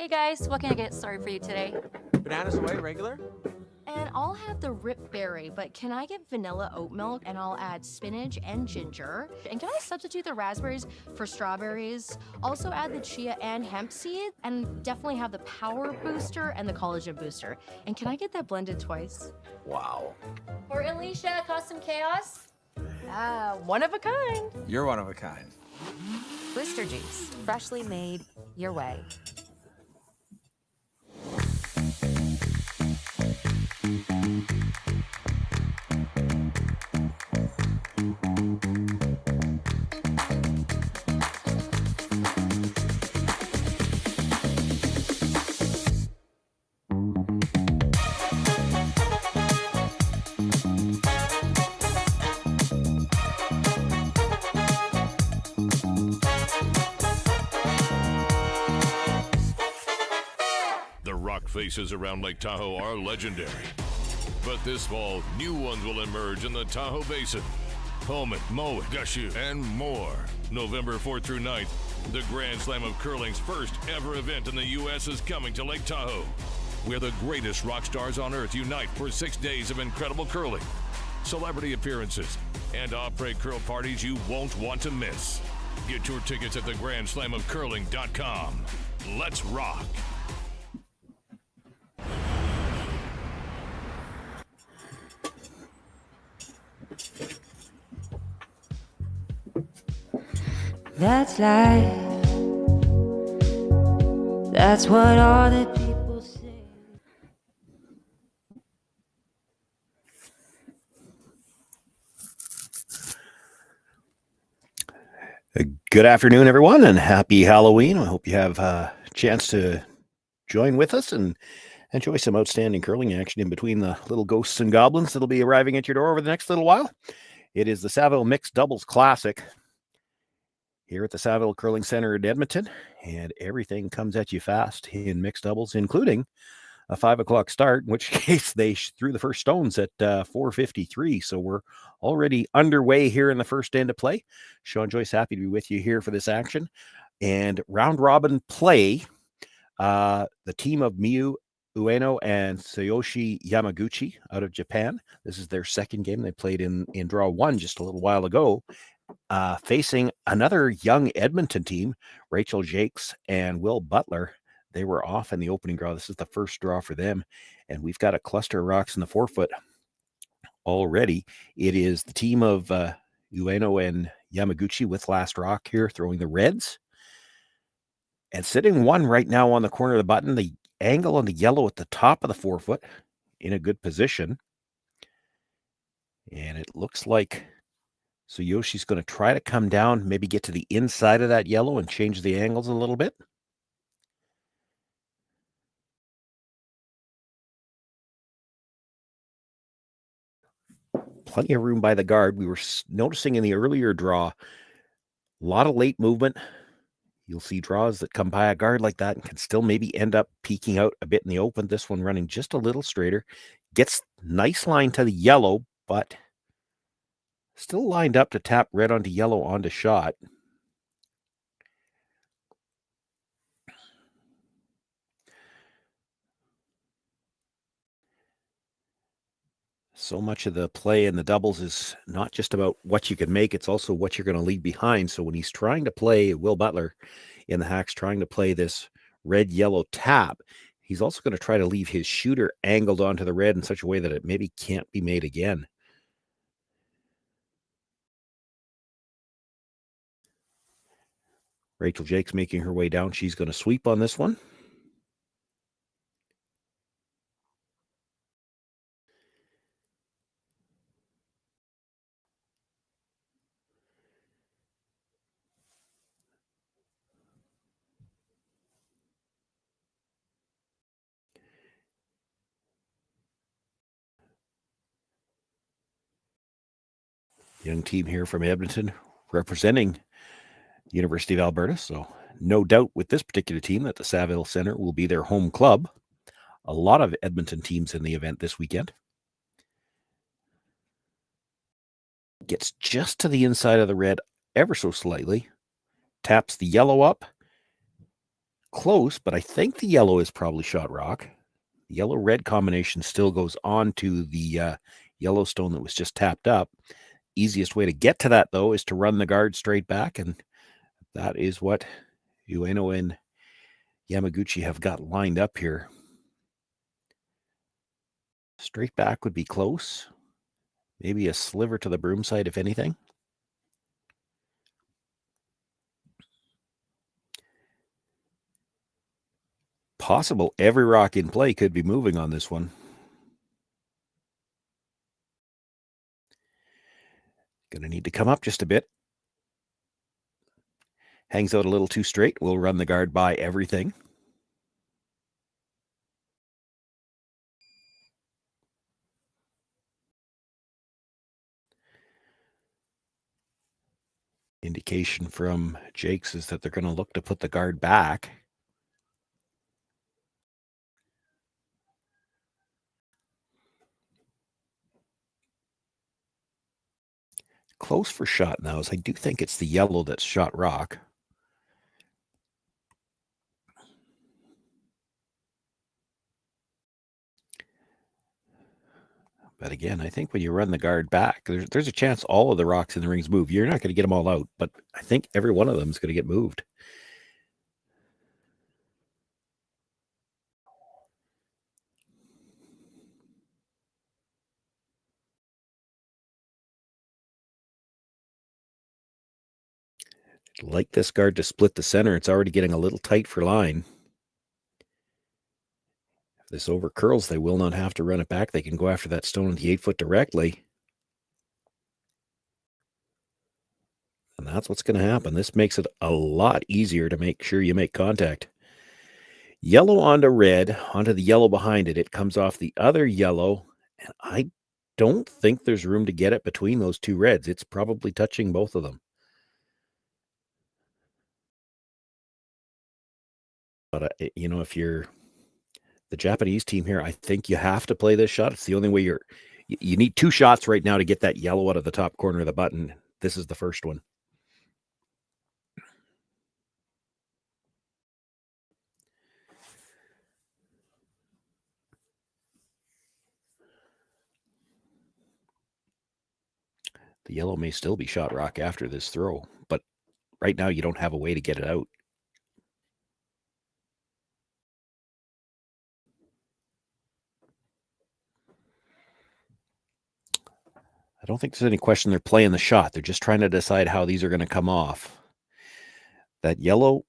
Hey guys, what can I get started for you today? Bananas away, regular? And I'll have the rip berry, but can I get vanilla oat milk and I'll add spinach and ginger? And can I substitute the raspberries for strawberries? Also add the chia and hemp seed and definitely have the power booster and the collagen booster. And can I get that blended twice? Wow. For Alicia, custom chaos? One of a kind. You're one of a kind. Booster juice, freshly made, your way. The rock faces around Lake Tahoe are legendary. But this fall, new ones will emerge in the Tahoe Basin. Pullman, Mowat, Gushu, and more. November 4th through 9th, the Grand Slam of Curling's first ever event in the U.S. is coming to Lake Tahoe, where the greatest rock stars on earth unite for 6 days of incredible curling, celebrity appearances, and après curl parties you won't want to miss. Get your tickets at theGrandSlamOfCurling.com. Let's rock! That's life. That's what all the people say. Good afternoon, everyone, and happy Halloween. I hope you have a chance to join with us and enjoy some outstanding curling action in between the little ghosts and goblins that'll be arriving at your door over the next little while. It is the Saville Mixed Doubles Classic here at the Saville Curling Center in Edmonton, and everything comes at you fast in mixed doubles, including a 5 o'clock start, in which case they threw the first stones at 4:53. So we're already underway here in the first end of play. Sean Joyce, happy to be with you here for this action. And round robin play, the team of Miyu, Ueno, and Tsuyoshi Yamaguchi out of Japan. This is their second game. They played in draw one just a little while ago. Facing another young Edmonton team, Rachel Jacques and Will Butler. They were off in the opening draw. This is the first draw for them. And we've got a cluster of rocks in the forefoot already. It is the team of Ueno and Yamaguchi with last rock here, throwing the reds. And sitting one right now on the corner of the button, the angle on the yellow at the top of the forefoot in a good position. And it looks like Tsuyoshi's going to try to come down, maybe get to the inside of that yellow and change the angles a little bit. Plenty of room by the guard. We were noticing in the earlier draw, a lot of late movement. You'll see draws that come by a guard like that and can still maybe end up peeking out a bit in the open. This one running just a little straighter. Gets nice line to the yellow, but still lined up to tap red onto yellow onto shot. So much of the play in the doubles is not just about what you can make, it's also what you're going to leave behind. So when he's trying to play, Will Butler in the hacks, trying to play this red-yellow tap, he's also going to try to leave his shooter angled onto the red in such a way that it maybe can't be made again. Rachel Jacques making her way down. She's going to sweep on this one. Young team here from Edmonton representing University of Alberta. So no doubt with this particular team that the Saville Center will be their home club. A lot of Edmonton teams in the event this weekend. Gets just to the inside of the red ever so slightly. Taps the yellow up. close, but I think the yellow is probably shot rock. The yellow-red combination still goes on to the yellow stone that was just tapped up. Easiest way to get to that, though, is to run the guard straight back, and that is what Ueno and Yamaguchi have got lined up here. Straight back would be close. Maybe a sliver to the broom side, if anything. Possible every rock in play could be moving on this one. Gonna need to come up just a bit. Hangs out a little too straight. We'll run the guard by everything. Indication from Jacques is that they're going to look to put the guard back. Close for shot now, as I do think it's the yellow that's shot rock. But again, I think when you run the guard back, there's a chance all of the rocks in the rings move. You're not going to get them all out, but I think every one of them is going to get moved. Like this guard to split the center. It's already getting a little tight for line. If this over curls, they will not have to run it back. They can go after that stone with the 8-foot directly. And that's what's going to happen. This makes it a lot easier to make sure you make contact. Yellow onto red, onto the yellow behind it. It comes off the other yellow, and I don't think there's room to get it between those two reds. It's probably touching both of them. But, if you're the Japanese team here, I think you have to play this shot. It's the only way you need 2 shots right now to get that yellow out of the top corner of the button. This is the first one. The yellow may still be shot rock after this throw, but right now you don't have a way to get it out. I don't think there's any question they're playing the shot. They're just trying to decide how these are going to come off. That the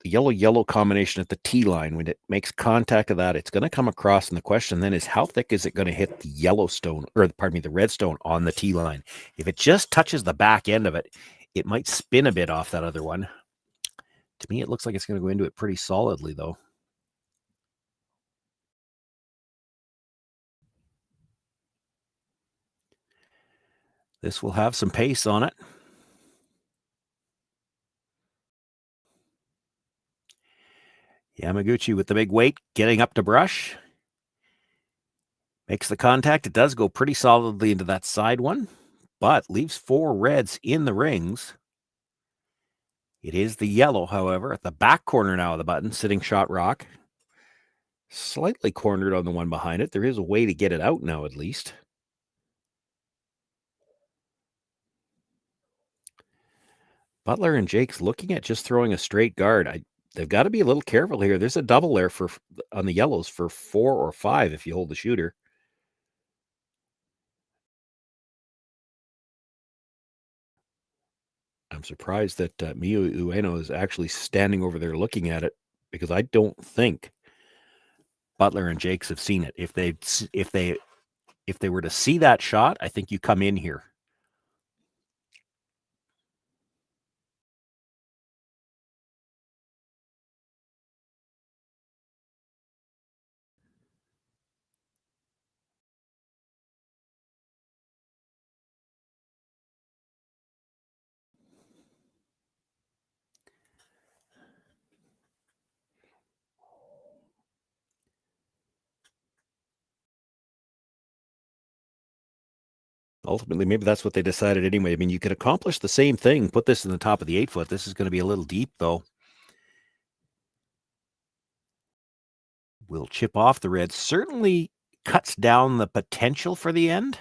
yellow combination at the T line, when it makes contact of that, it's going to come across. And the question then is, how thick is it going to hit the yellow stone, or pardon me, the red stone on the T line? If it just touches the back end of it, it might spin a bit off that other one. To me, it looks like it's going to go into it pretty solidly, though. This will have some pace on it. Yamaguchi with the big weight, getting up to brush. Makes the contact. It does go pretty solidly into that side one, but leaves 4 reds in the rings. It is the yellow, however, at the back corner now of the button, sitting shot rock. Slightly cornered on the one behind it. There is a way to get it out now, at least. Butler and Jacques looking at just throwing a straight guard. They've got to be a little careful here. There's a double there on the yellows for 4 or 5 if you hold the shooter. I'm surprised that Miyu Ueno is actually standing over there looking at it, because I don't think Butler and Jacques have seen it. If they were to see that shot, I think you come in here. Ultimately, maybe that's what they decided anyway. I mean, you could accomplish the same thing. Put this in the top of the 8-foot. This is going to be a little deep, though. will chip off the red. Certainly cuts down the potential for the end.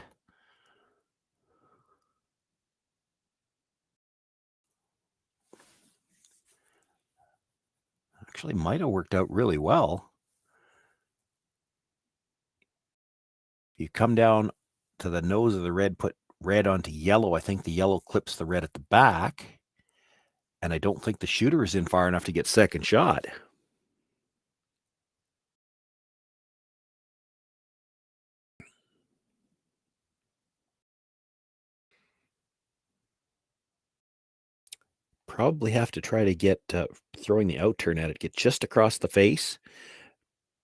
Actually might have worked out really well. You come down to the nose of the red, put red onto yellow. I think the yellow clips the red at the back. And I don't think the shooter is in far enough to get second shot. Probably have to try to get throwing the out turn at it, get just across the face,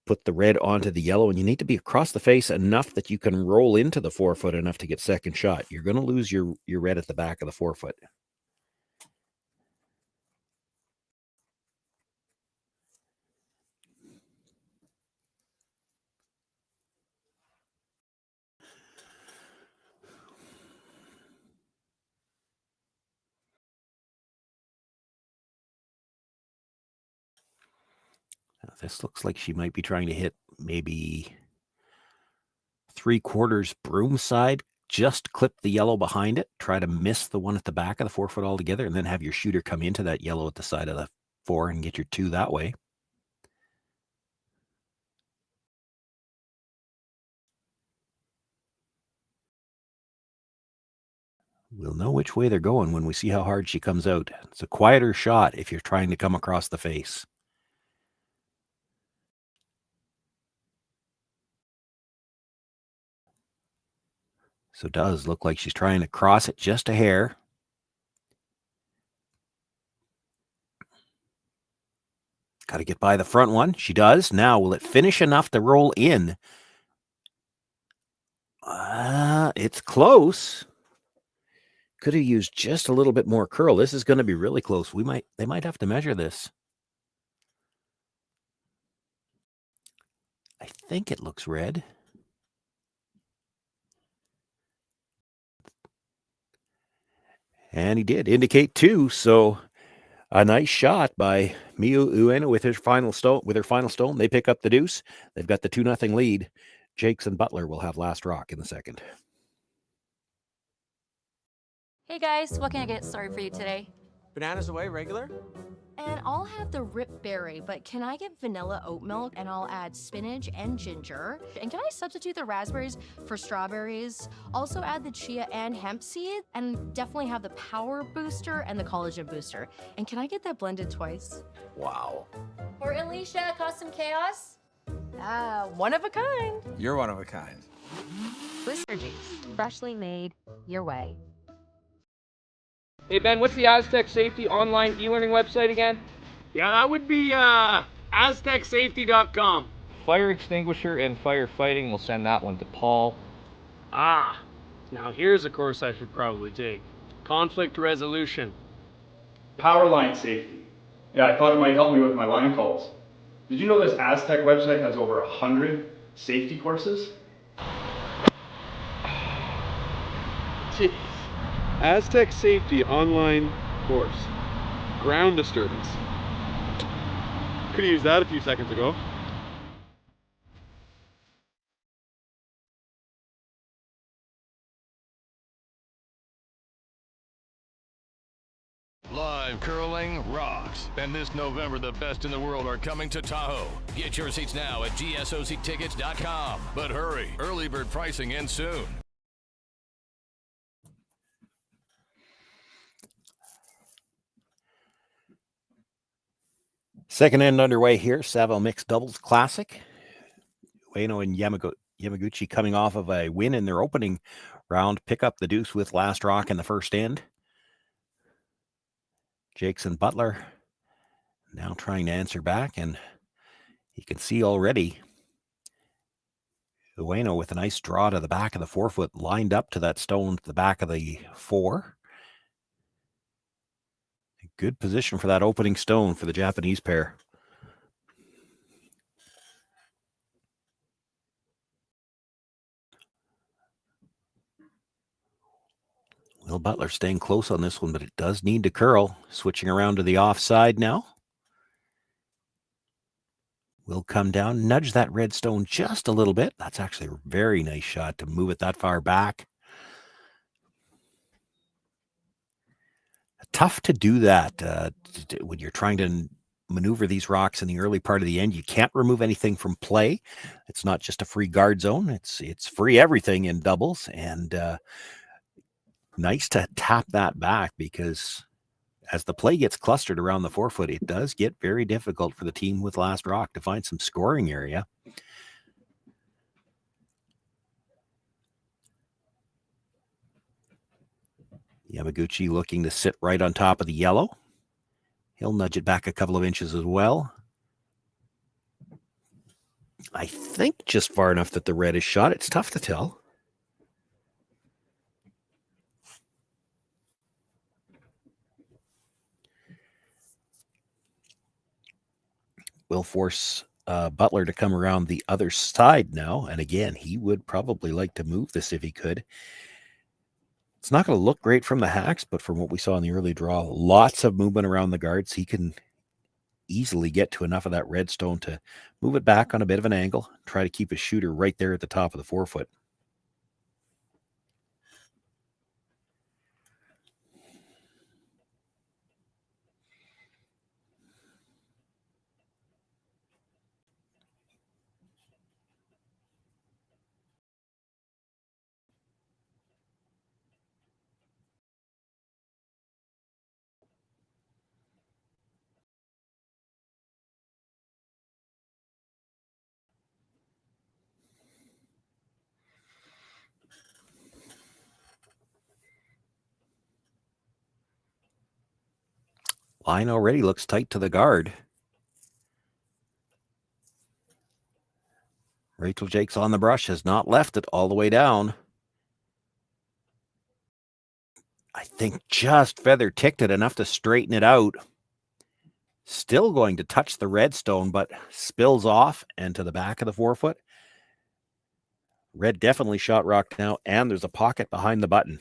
put the red onto the yellow, and you need to be across the face enough that you can roll into the 4-foot enough to get second shot. You're going to lose your red at the back of the 4-foot. This looks like she might be trying to hit maybe 3/4 broom side, just clip the yellow behind it, try to miss the one at the back of the 4-foot altogether, and then have your shooter come into that yellow at the side of the 4 and get your 2 that way. We'll know which way they're going when we see how hard she comes out. It's a quieter shot if you're trying to come across the face. So it does look like she's trying to cross it just a hair. Got to get by the front one. She does. Now, will it finish enough to roll in? It's close. Could have used just a little bit more curl. This is going to be really close. They might have to measure this. I think it looks red. And he did indicate 2. So a nice shot by Miyu Ueno with her final stone. They pick up the deuce. They've got the 2-0 lead. Jacques and Butler will have last rock in the second. Hey guys, what can I get started for you today? Bananas away, regular? And I'll have the rip berry, but can I get vanilla oat milk and I'll add spinach and ginger? And can I substitute the raspberries for strawberries? Also add the chia and hemp seed, and definitely have the power booster and the collagen booster. And can I get that blended twice? Wow. For Alicia, custom chaos? One of a kind. You're one of a kind. Blister juice, freshly made your way. Hey Ben, what's the Aztec Safety online e-learning website again? Yeah, that would be aztecsafety.com. Fire extinguisher and firefighting, we'll send that one to Paul. Ah, now here's a course I should probably take. Conflict resolution. Power line safety. Yeah, I thought it might help me with my line calls. Did you know this Aztec website has over 100 safety courses? Jeez. Aztec Safety online course. Ground disturbance. Could have used that a few seconds ago. Live curling rocks. And this November, the best in the world are coming to Tahoe. Get your seats now at gsoctickets.com. But hurry, early bird pricing ends soon. Second end underway here. Saville Mixed Doubles Classic. Ueno and Yamaguchi coming off of a win in their opening round. Pick up the deuce with last rock in the first end. Jacques and Butler now trying to answer back, and you can see already Ueno with a nice draw to the back of the 4-foot, lined up to that stone to the back of the 4. Good position for that opening stone for the Japanese pair. Will Butler staying close on this one, but it does need to curl. Switching around to the offside now. will come down, nudge that red stone just a little bit. That's actually a very nice shot to move it that far back. Tough to do that when you're trying to maneuver these rocks in the early part of the end. You can't remove anything from play. It's not just a free guard zone. It's free everything in doubles, and nice to tap that back, because as the play gets clustered around the forefoot, it does get very difficult for the team with last rock to find some scoring area. Yamaguchi looking to sit right on top of the yellow. He'll nudge it back a couple of inches as well. I think just far enough that the red is shot. It's tough to tell. Will force Butler to come around the other side now. And again, he would probably like to move this if he could. It's not going to look great from the hacks, but from what we saw in the early draw, lots of movement around the guards. He can easily get to enough of that red stone to move it back on a bit of an angle, try to keep his shooter right there at the top of the forefoot. Line already looks tight to the guard. Rachel Jakes on the brush, has not left it all the way down. I think just feather ticked it enough to straighten it out. Still going to touch the red stone, but spills off and to the back of the forefoot. Red definitely shot rock now, and there's a pocket behind the button.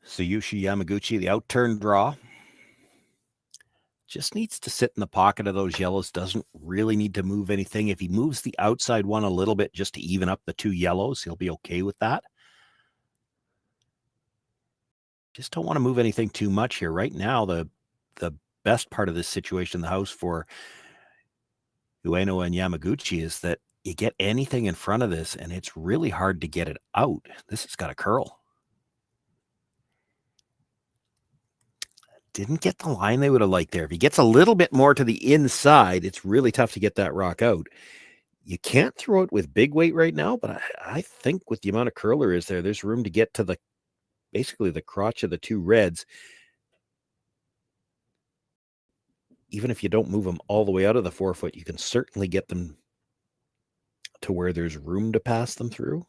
Tsuyoshi Yamaguchi, the out-turn draw. Just needs to sit in the pocket of those yellows. Doesn't really need to move anything. If he moves the outside one a little bit just to even up the two yellows, he'll be okay with that. Just don't want to move anything too much here. Right now, the best part of this situation in the house for Ueno and Yamaguchi is that you get anything in front of this, and it's really hard to get it out. This has got a curl. Didn't get the line they would have liked there. If he gets a little bit more to the inside, it's really tough to get that rock out. You can't throw it with big weight right now, but I think with the amount of curl there is there, there's room to get to basically the crotch of the two reds. Even if you don't move them all the way out of the forefoot, you can certainly get them to where there's room to pass them through.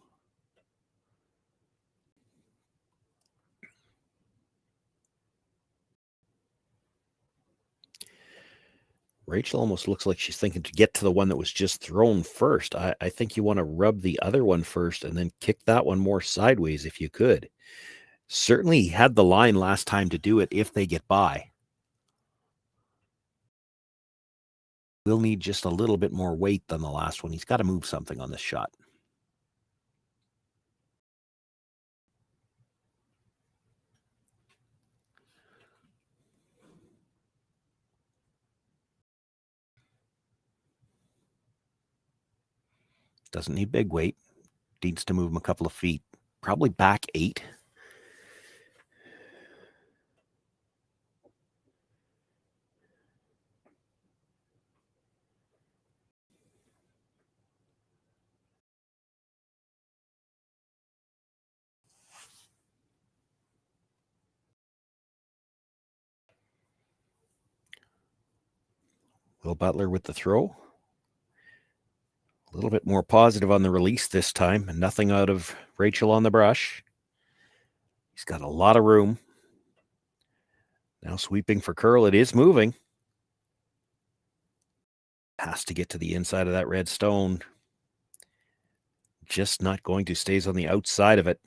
Rachel almost looks like she's thinking to get to the one that was just thrown first. I think you want to rub the other one first and then kick that one more sideways if you could. Certainly he had the line last time to do it if they get by. We'll need just a little bit more weight than the last one. He's got to move something on this shot. Doesn't need big weight. Needs to move him a couple of feet. Probably back 8. Will Butler with the throw. A little bit more positive on the release this time. Nothing out of Rachel on the brush. He's got a lot of room. Now sweeping for curl. It is moving. Has to get to the inside of that red stone. Just not going to. Stays on the outside of it.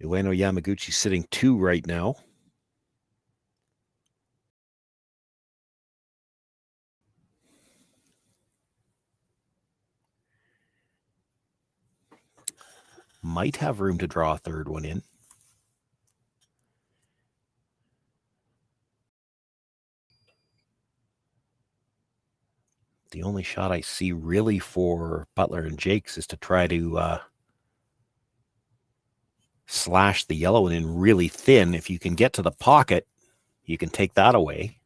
Ueno Yamaguchi sitting 2 right now. Might have room to draw a third one in. The only shot I see really for Butler and Jacques is to try to slash the yellow one in really thin. If you can get to the pocket, you can take that away.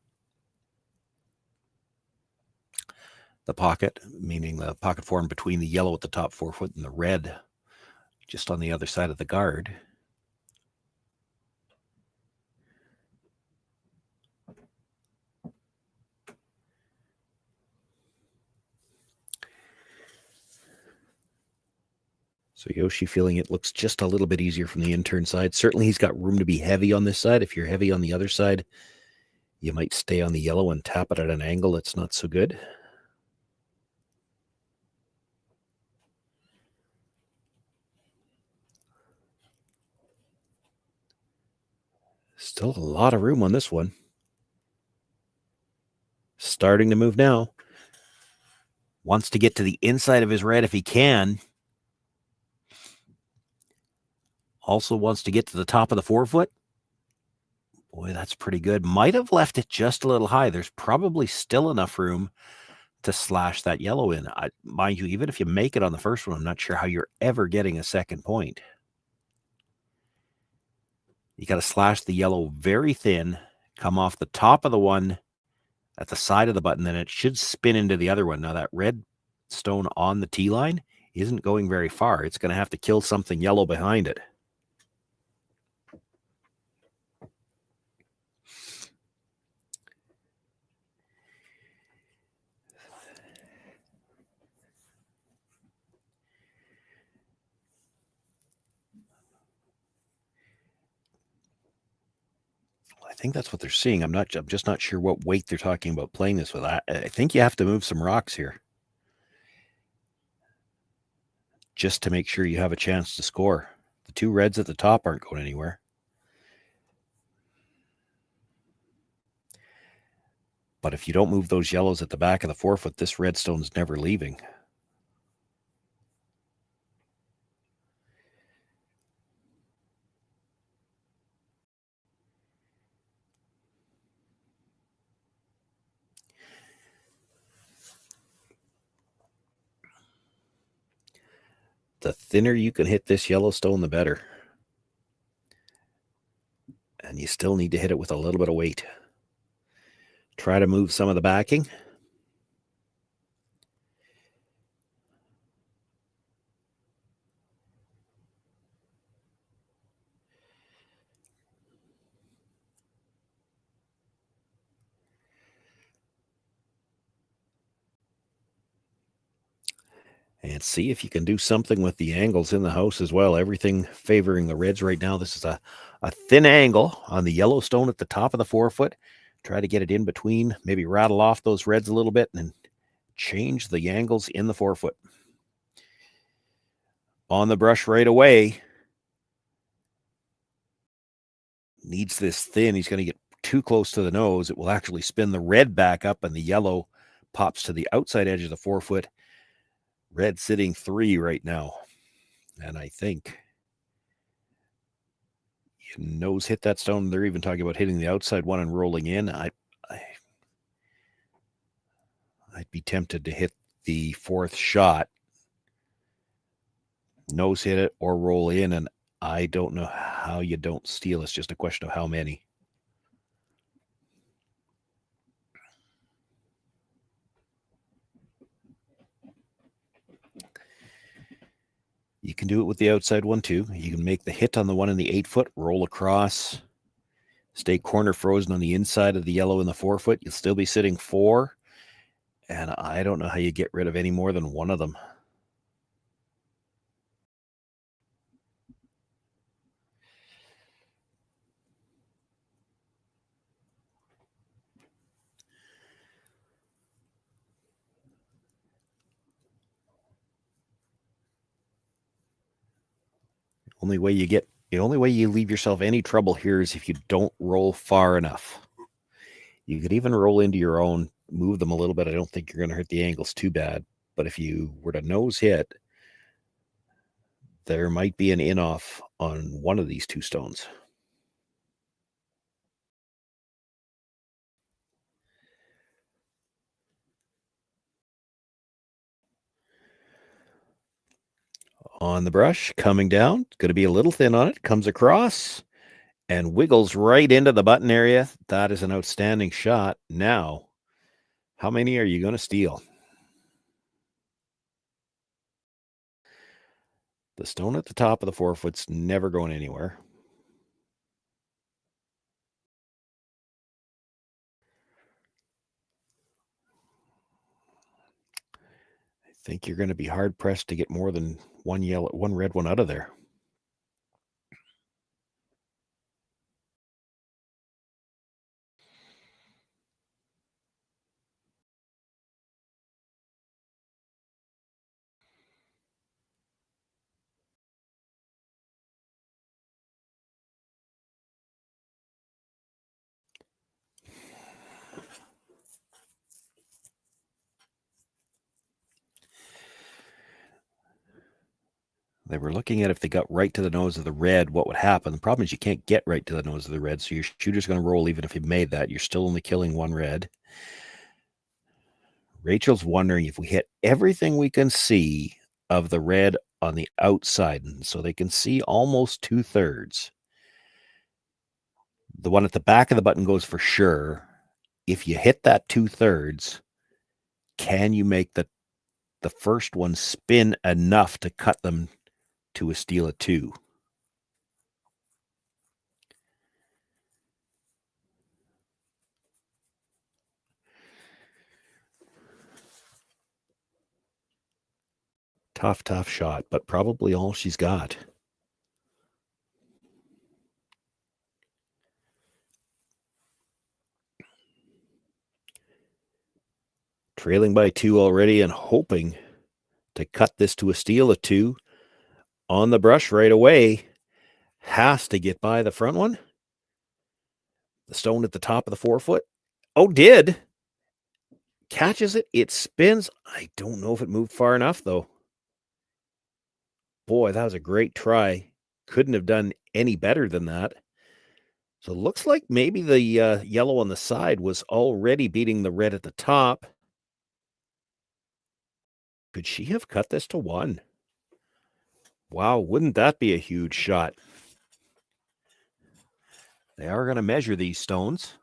The pocket, meaning the pocket formed between the yellow at the top 4 foot and the red just on the other side of the guard. Tsuyoshi feeling it looks just a little bit easier from the intern side. Certainly he's got room to be heavy on this side. If you're heavy on the other side, you might stay on the yellow and tap it at an angle that's not so good. Still a lot of room on this one. Starting to move now. Wants to get to the inside of his red if he can. Also wants to get to the top of the 4 foot. Boy, that's pretty good. Might have left it just a little high. There's probably still enough room to slash that yellow in. Mind you, even if you make it on the first one, I'm not sure how you're ever getting a second point. You got to slash the yellow very thin, come off the top of the one at the side of the button, then it should spin into the other one. Now that red stone on the T line isn't going very far. It's going to have to kill something yellow behind it. I think that's what they're seeing. I'm just not sure what weight they're talking about playing this with. I think you have to move some rocks here just to make sure you have a chance to score. The 2 reds at the top aren't going anywhere. But if you don't move those yellows at the back of the 4 foot, this red stone's never leaving. The thinner you can hit this yellow stone, the better. And you still need to hit it with a little bit of weight. Try to move some of the backing. And see if you can do something with the angles in the house as well. Everything favoring the reds right now. This is a thin angle on the yellow stone at the top of the 4 foot. Try to get it in between, maybe rattle off those reds a little bit and change the angles in the 4 foot. On the brush right away. Needs this thin. He's going to get too close to the nose. It will actually spin the red back up and the yellow pops to the outside edge of the 4 foot. Red sitting 3 right now. And I think nose hit that stone. They're even talking about hitting the outside one and rolling in. I'd be tempted to hit the 4th shot. Nose hit it or roll in, and I don't know how you don't steal. It's just a question of how many. You can do it with the outside one too. You can make the hit on the one in the 8 foot, roll across, stay corner frozen on the inside of the yellow in the forefoot, you'll still be sitting 4. And I don't know how you get rid of any more than one of them. The only way you leave yourself any trouble here is if you don't roll far enough. You could even roll into your own, move them a little bit. I don't think you're going to hurt the angles too bad. But if you were to nose hit, there might be an in-off on one of these 2 stones. On the brush, coming down, going to be a little thin on it, comes across and wiggles right into the button area. That is an outstanding shot. Now, how many are you going to steal? The stone at the top of the forefoot's never going anywhere. I think you're going to be hard pressed to get more than one red one out of there. They were looking at if they got right to the nose of the red, what would happen. The problem is you can't get right to the nose of the red, so your shooter's going to roll even if you made that. You're still only killing 1 red. Rachel's wondering if we hit everything we can see of the red on the outside, and so they can see almost 2/3. The one at the back of the button goes for sure. If you hit that 2/3, can you make the first one spin enough to cut them to a steal of 2? Tough shot, but probably all she's got. Trailing by 2 already and hoping to cut this to a steal of 2 on the brush right away. Has to get by the front one. The stone at the top of the forefoot. Oh, did. Catches it. It spins. I don't know if it moved far enough, though. Boy, that was a great try. Couldn't have done any better than that. So it looks like maybe the yellow on the side was already beating the red at the top. Could she have cut this to 1? Wow, wouldn't that be a huge shot? They are going to measure these stones.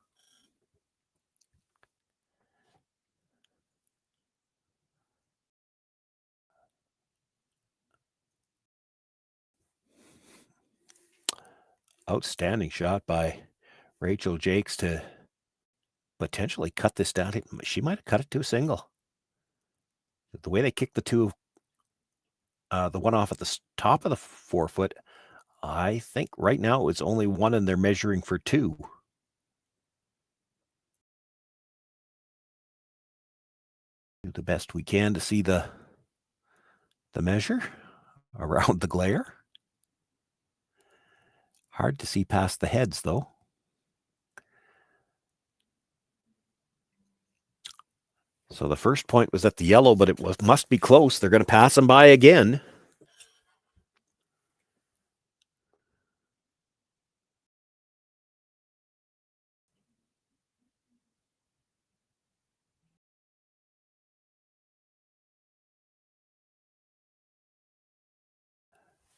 Outstanding shot by Rachel Jacques to potentially cut this down. She might have cut it to a single. The way they kicked the 2, the one off at the top of the forefoot, I think right now it's only 1 and they're measuring for 2. Do the best we can to see the measure around the glare. Hard to see past the heads, though. So the first point was at the yellow, but it must be close. They're going to pass them by again.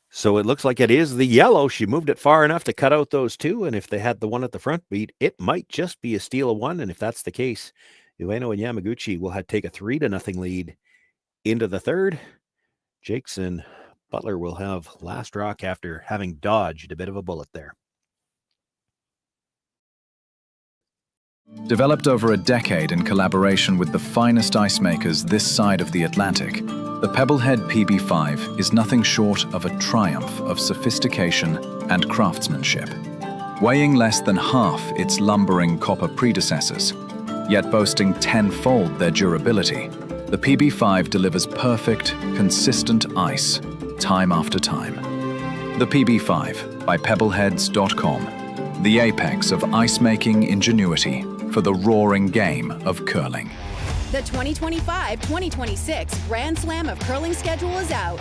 So it looks like it is the yellow. She moved it far enough to cut out those 2, and if they had the one at the front beat, it might just be a steal of 1, and if that's the case, Ueno and Yamaguchi will take a 3-0 lead into the third. Jacques and Butler will have last rock after having dodged a bit of a bullet there. Developed over a decade in collaboration with the finest ice makers this side of the Atlantic, the Pebblehead PB5 is nothing short of a triumph of sophistication and craftsmanship. Weighing less than half its lumbering copper predecessors, yet boasting tenfold their durability, the PB5 delivers perfect, consistent ice, time after time. The PB5 by Pebbleheads.com, the apex of ice-making ingenuity for the roaring game of curling. The 2025-2026 Grand Slam of Curling schedule is out,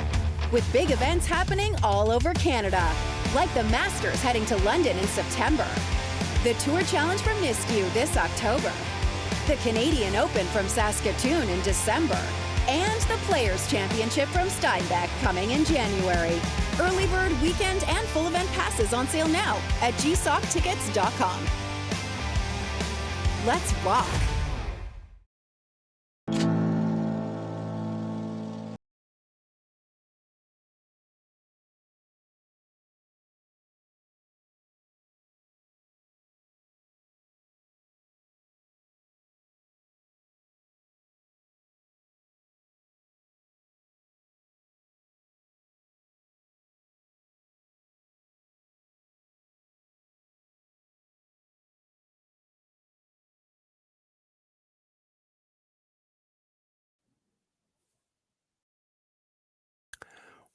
with big events happening all over Canada, like the Masters heading to London in September, the Tour Challenge from Nisku this October, the Canadian Open from Saskatoon in December, and the Players' Championship from Steinbeck coming in January. Early bird weekend and full event passes on sale now at gsoctickets.com. Let's rock!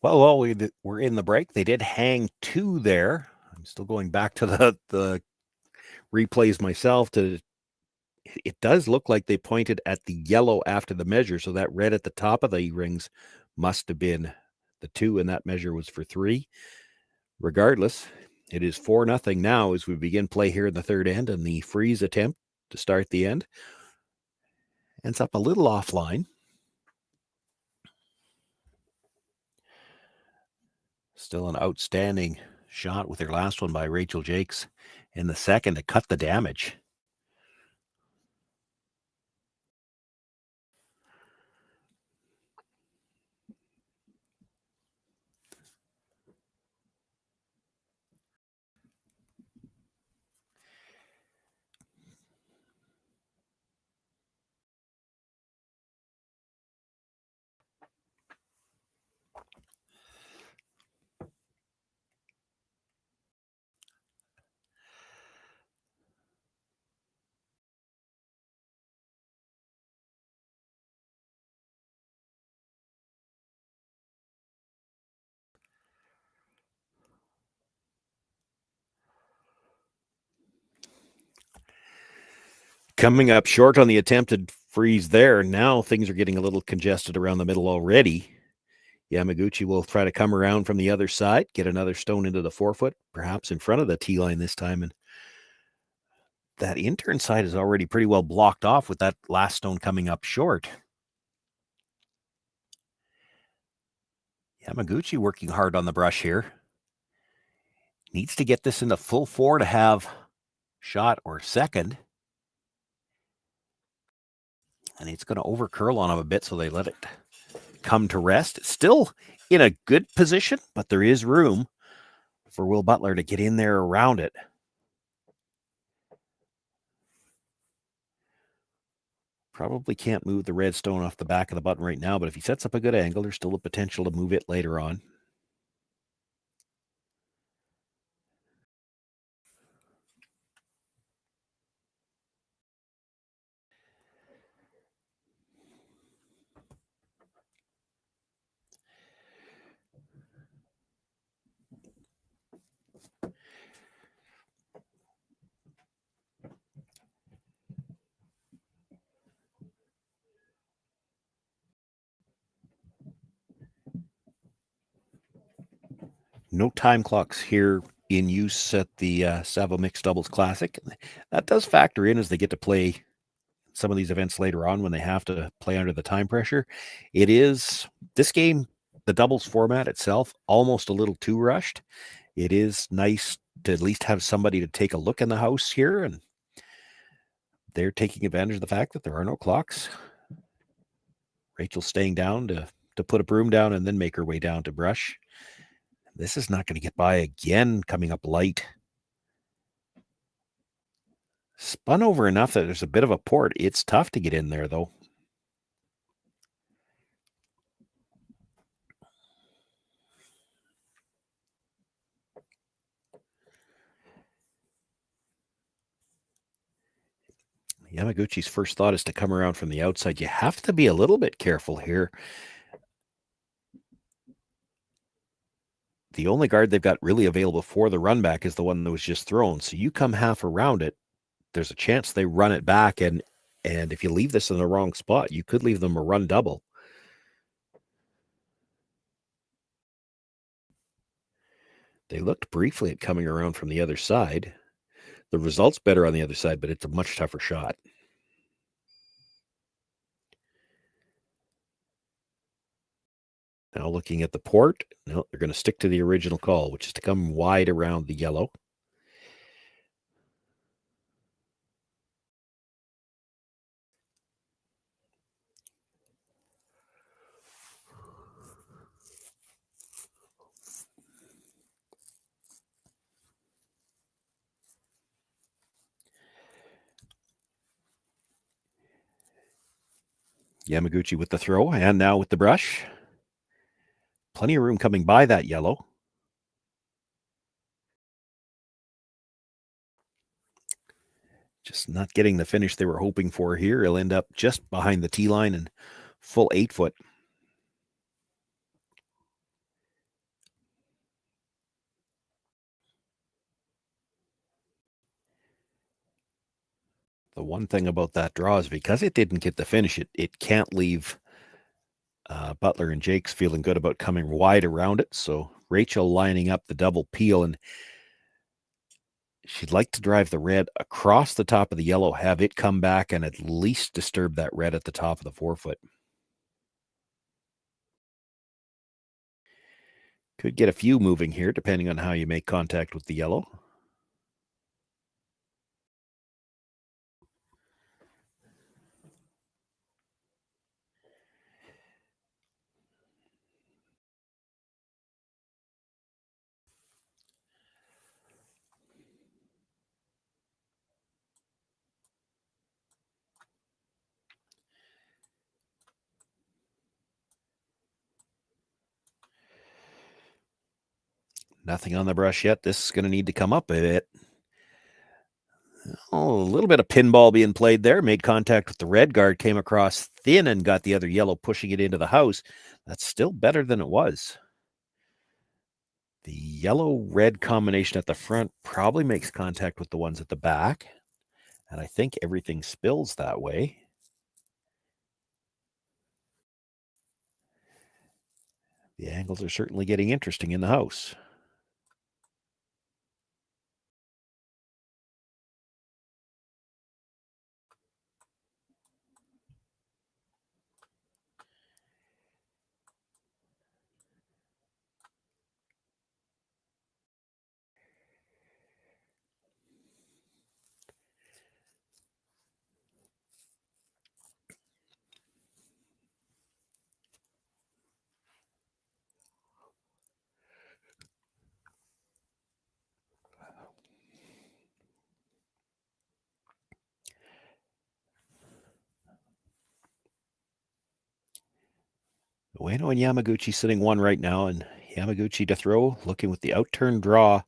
Well, we're in the break. They did hang 2 there. I'm still going back to the replays myself. It does look like they pointed at the yellow after the measure, so that red at the top of the rings must have been the 2, and that measure was for 3. Regardless, it is 4-0 now as we begin play here in the third end, and the freeze attempt to start the end ends up a little offline. Still an outstanding shot with their last one by Rachel Jacques in the second to cut the damage. Coming up short on the attempted freeze there. Now things are getting a little congested around the middle already. Yamaguchi will try to come around from the other side, get another stone into the 4-foot, perhaps in front of the tee line this time. And that intern side is already pretty well blocked off with that last stone coming up short. Yamaguchi working hard on the brush here. Needs to get this into full 4 to have shot or second. And it's going to overcurl on him a bit, so they let it come to rest. It's still in a good position, but there is room for Will Butler to get in there around it. Probably can't move the red stone off the back of the button right now, but if he sets up a good angle, there's still a potential to move it later on. No time clocks here in use at the Saville Mixed Doubles Classic. That does factor in as they get to play some of these events later on when they have to play under the time pressure. It is, this game, the doubles format itself, almost a little too rushed. It is nice to at least have somebody to take a look in the house here, and they're taking advantage of the fact that there are no clocks. Rachel's staying down to put a broom down and then make her way down to brush. This is not going to get by again, coming up light. Spun over enough that there's a bit of a port. It's tough to get in there, though. Yamaguchi's first thought is to come around from the outside. You have to be a little bit careful here. The only guard they've got really available for the run back is the one that was just thrown. So you come half around it, there's a chance they run it back, and if you leave this in the wrong spot, you could leave them a run double. They looked briefly at coming around from the other side. The result's better on the other side, but it's a much tougher shot. Now looking at the port, no, they're going to stick to the original call, which is to come wide around the yellow. Yamaguchi with the throw, and now with the brush. Plenty of room coming by that yellow. Just not getting the finish they were hoping for here. He'll end up just behind the tee line and full 8 foot. The one thing about that draw is because it didn't get the finish, it can't leave Butler and Jacques feeling good about coming wide around it. So Rachel lining up the double peel, and she'd like to drive the red across the top of the yellow, have it come back and at least disturb that red at the top of the 4 foot. Could get a few moving here, depending on how you make contact with the yellow. Nothing on the brush yet. This is going to need to come up a bit. Oh, a little bit of pinball being played there. Made contact with the red guard, came across thin and got the other yellow pushing it into the house. That's still better than it was. The yellow-red combination at the front probably makes contact with the ones at the back. And I think everything spills that way. The angles are certainly getting interesting in the house. Ueno and Yamaguchi sitting one right now, and Yamaguchi to throw, looking with the out-turn draw.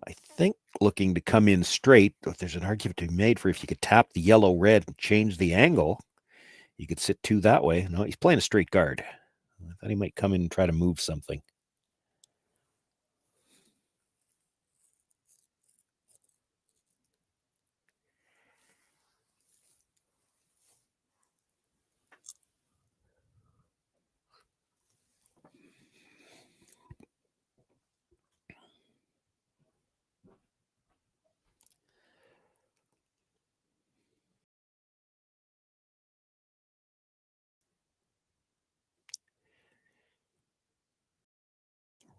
I think looking to come in straight. There's an argument to be made for if you could tap the yellow-red and change the angle, you could sit 2 that way. No, he's playing a straight guard. I thought he might come in and try to move something.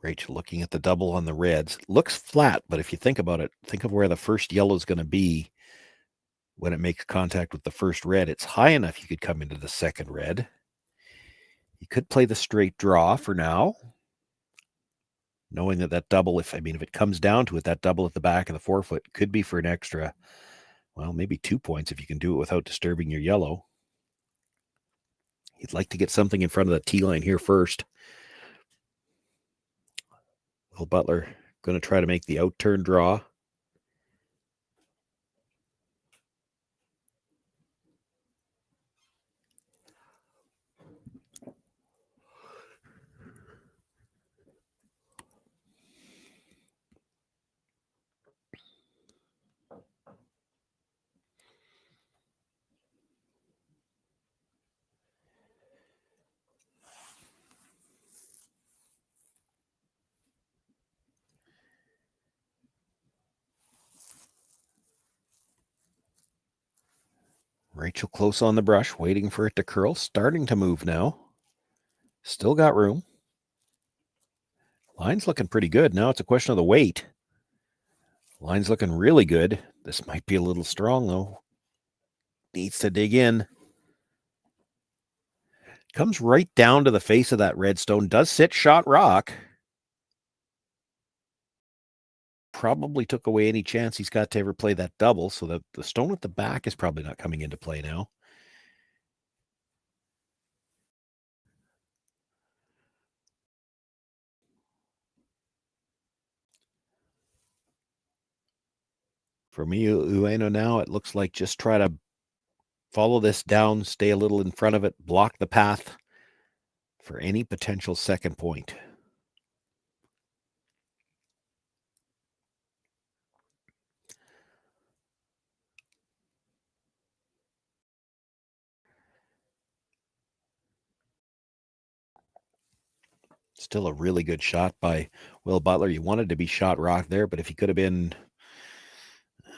Rachel looking at the double on the reds. Looks flat, but if you think about it, think of where the first yellow is going to be when it makes contact with the first red. It's high enough you could come into the second red. You could play the straight draw for now. knowing that that double, if it comes down to it, that double at the back of the forefoot could be for an extra, well, maybe 2 points if you can do it without disturbing your yellow. You'd like to get something in front of the tee line here first. Will Butler going to try to make the out turn draw. Rachel close on the brush, waiting for it to curl, starting to move now. Still got room. Line's looking pretty good. Now it's a question of the weight. Line's looking really good. This might be a little strong, though. Needs to dig in. Comes right down to the face of that red stone. Does sit shot rock. Probably took away any chance he's got to ever play that double, so that the stone at the back is probably not coming into play now. For Miyu Ueno now, it looks like just try to follow this down, stay a little in front of it, block the path for any potential second point. Still a really good shot by Will Butler. You wanted to be shot rock there, but if he could have been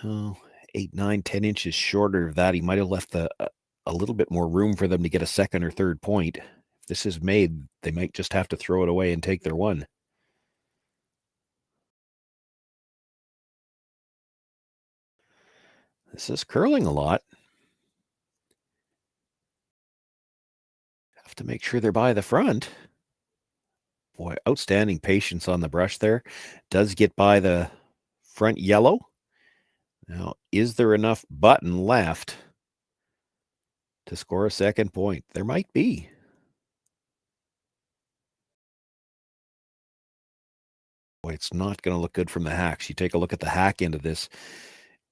8, 9, 10 inches shorter of that, he might have left a little bit more room for them to get a second or third point. If this is made, they might just have to throw it away and take their one. This is curling a lot. Have to make sure they're by the front. Boy, outstanding patience on the brush there. Does get by the front yellow. Now, is there enough button left to score a second point? There might be. Boy, it's not going to look good from the hacks. You take a look at the hack end of this.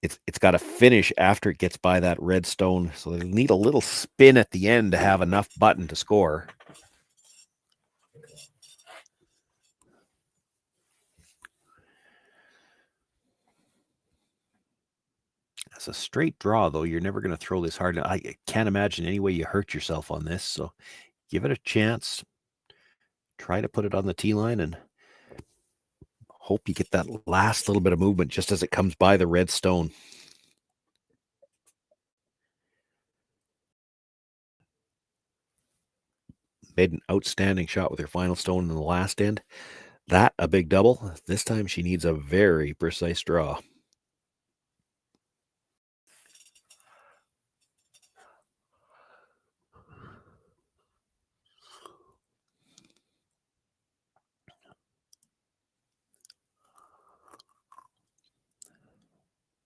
It's got to finish after it gets by that red stone. So they'll need a little spin at the end to have enough button to score. As a straight draw, though, you're never going to throw this hard. I can't imagine any way you hurt yourself on this. So give it a chance. Try to put it on the tee line and hope you get that last little bit of movement just as it comes by the red stone. Made an outstanding shot with her final stone in the last end. That a big double. This time she needs a very precise draw.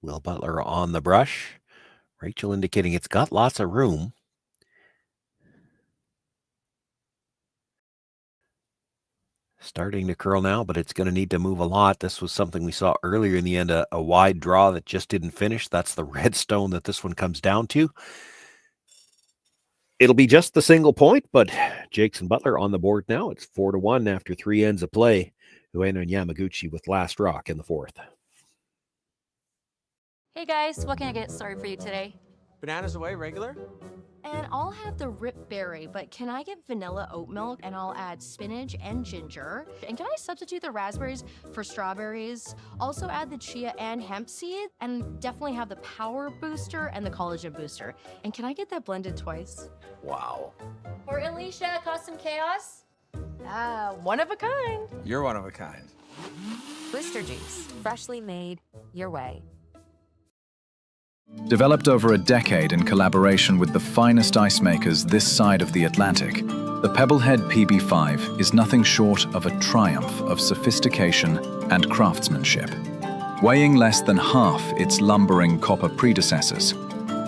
Will Butler on the brush. Rachel indicating it's got lots of room. Starting to curl now, but it's going to need to move a lot. This was something we saw earlier in the end, a wide draw that just didn't finish. That's the red stone that this one comes down to. It'll be just the single point, but Jacques and Butler on the board now. It's 4-1 after 3 ends of play. Ueno and Yamaguchi with last rock in the fourth. Hey guys, what can I get started for you today? Bananas away, regular? And I'll have the rip berry, but can I get vanilla oat milk and I'll add spinach and ginger? And can I substitute the raspberries for strawberries? Also add the chia and hemp seed, and definitely have the power booster and the collagen booster. And can I get that blended twice? Wow. For Alicia, custom chaos? One of a kind. You're one of a kind. Booster juice, freshly made your way. Developed over a decade in collaboration with the finest ice makers this side of the Atlantic, the Pebblehead PB5 is nothing short of a triumph of sophistication and craftsmanship. Weighing less than half its lumbering copper predecessors,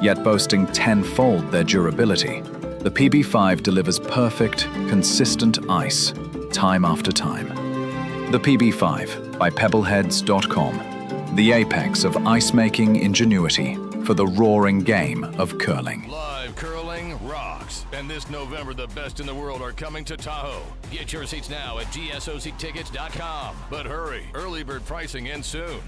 yet boasting tenfold their durability, the PB5 delivers perfect, consistent ice, time after time. The PB5 by Pebbleheads.com, the apex of ice-making ingenuity for the roaring game of curling. Live curling rocks. And this November, the best in the world are coming to Tahoe. Get your seats now at gsoctickets.com. But hurry, early bird pricing ends soon.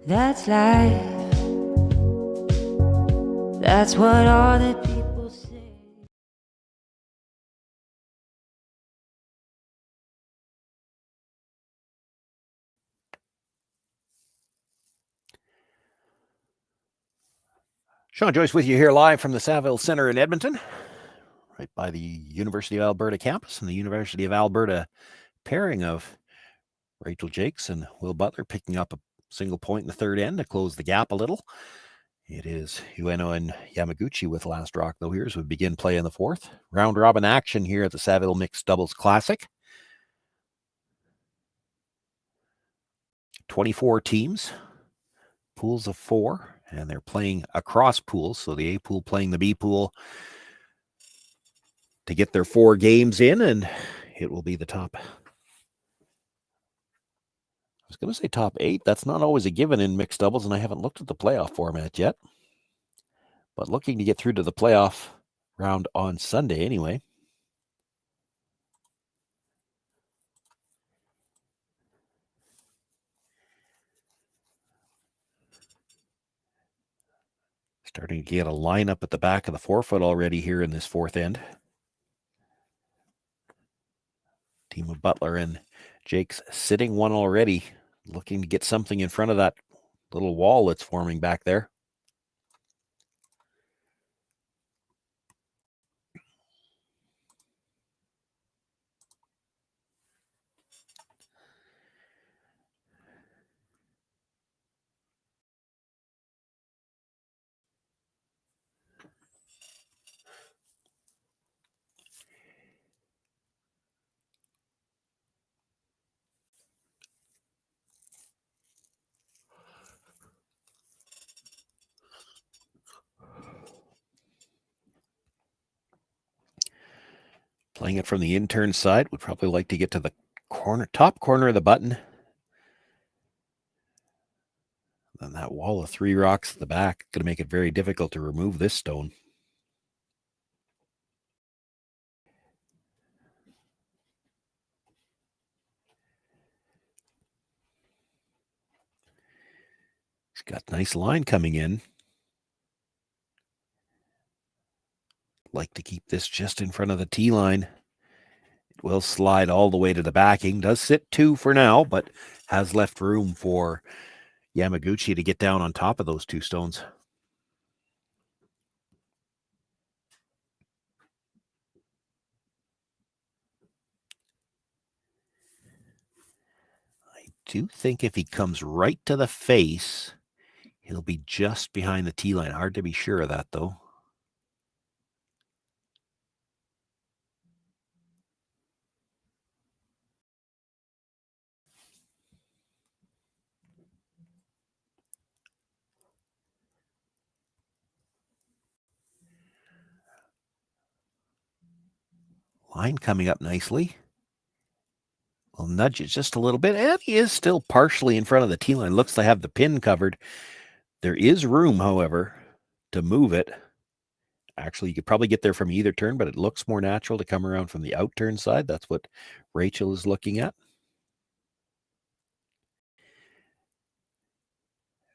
That's life. That's what all the people say. Sean Joyce with you here live from the Saville Center in Edmonton, right by the University of Alberta campus, and the University of Alberta pairing of Rachel Jacques and Will Butler picking up a single point in the third end to close the gap a little. It is Ueno and Yamaguchi with last rock, though, here as we begin play in the fourth. Round robin action here at the Saville Mixed Doubles Classic. 24 teams, pools of 4, and they're playing across pools. So the A pool playing the B pool to get their 4 games in, and it will be the top. I was going to say top 8. That's not always a given in mixed doubles, and I haven't looked at the playoff format yet. But looking to get through to the playoff round on Sunday anyway. Starting to get a lineup at the back of the forefoot already here in this fourth end. Team of Butler and Jake's sitting one already, looking to get something in front of that little wall that's forming back there. Playing it from the intern side, would probably like to get to the top corner of the button. Then that wall of 3 rocks at the back, going to make it very difficult to remove this stone. He's got a nice line coming in. Like to keep this just in front of the tee line. It will slide all the way to the backing. Does sit 2 for now, but has left room for Yamaguchi to get down on top of those 2 stones. I do think if he comes right to the face, he'll be just behind the tee line. Hard to be sure of that, though. Line coming up nicely. We'll nudge it just a little bit, and he is still partially in front of the tee line. Looks to have the pin covered. There is room, however, to move it. Actually, you could probably get there from either turn, but it looks more natural to come around from the out turn side. That's what Rachel is looking at.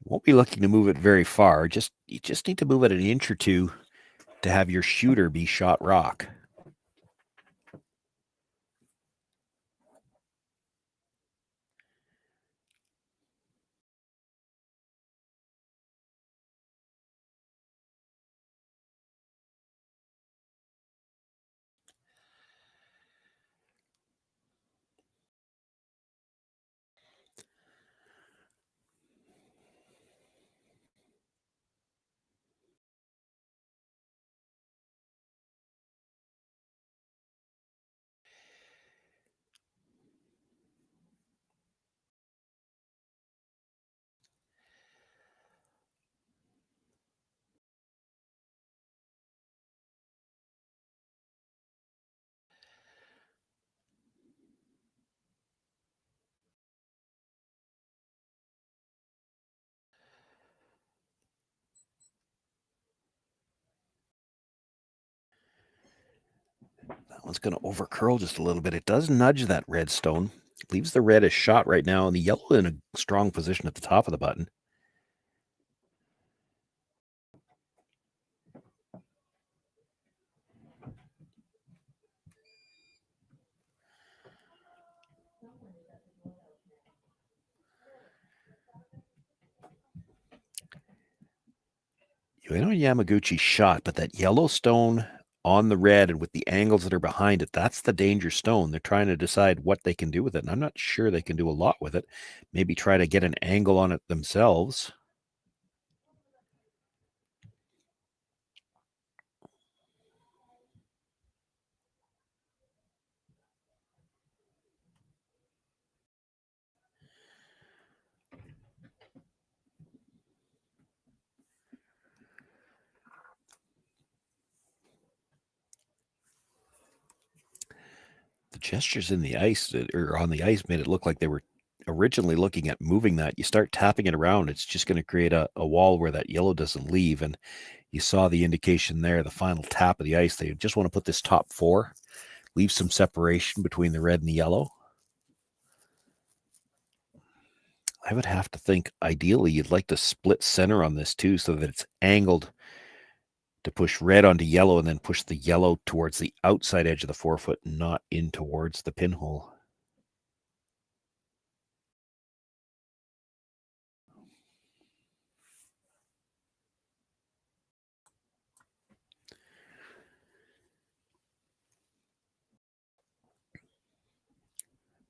Won't be looking to move it very far. You just need to move it an inch or 2 to have your shooter be shot rock. one's going to over curl just a little bit. It does nudge that red stone. Leaves the red as shot right now, and the yellow in a strong position at the top of the button. Ueno and Yamaguchi shot, but that yellow stone on the red and with the angles that are behind it, that's the danger stone. They're trying to decide what they can do with it, and I'm not sure they can do a lot with it. Maybe try to get an angle on it themselves. The gestures in the ice, or on the ice, made it look like they were originally looking at moving that. You start tapping it around, it's just going to create a wall where that yellow doesn't leave. And you saw the indication there, the final tap of the ice. They just want to put this top four, leave some separation between the red and the yellow. I would have to think, ideally, you'd like to split center on this too, so that it's angled to push red onto yellow and then push the yellow towards the outside edge of the forefoot, not in towards the pinhole.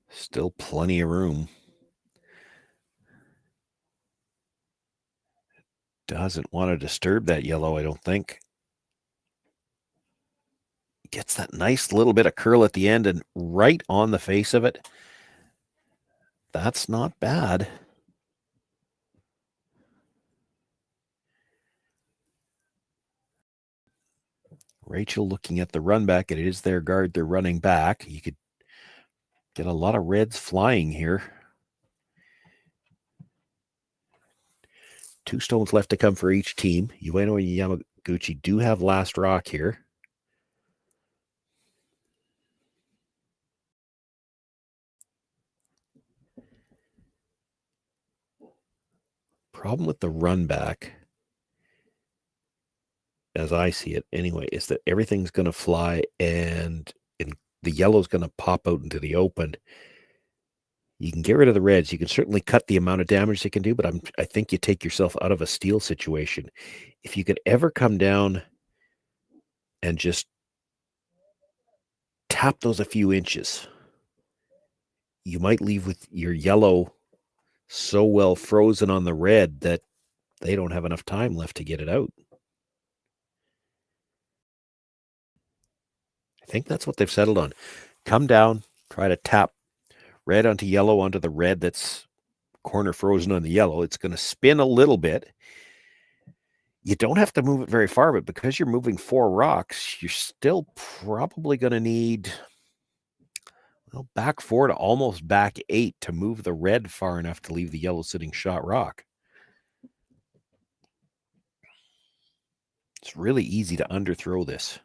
Still plenty of room. Doesn't want to disturb that yellow, I don't think. Gets that nice little bit of curl at the end and right on the face of it. That's not bad. Rachel looking at the run back. It is their guard. They're running back. You could get a lot of reds flying here. 2 stones left to come for each team. Ueno and Yamaguchi do have last rock here. Problem with the run back, as I see it anyway, is that everything's going to fly and the yellow's going to pop out into the open. You can get rid of the reds. You can certainly cut the amount of damage they can do, but I think you take yourself out of a steal situation. If you could ever come down and just tap those a few inches, you might leave with your yellow so well frozen on the red that they don't have enough time left to get it out. I think that's what they've settled on. Come down, try to tap red onto yellow onto the red that's corner frozen on the yellow. It's going to spin a little bit. You don't have to move it very far, but because you're moving 4 rocks, you're still probably going to need, well, back 4 to almost back 8 to move the red far enough to leave the yellow sitting shot rock. It's really easy to underthrow this,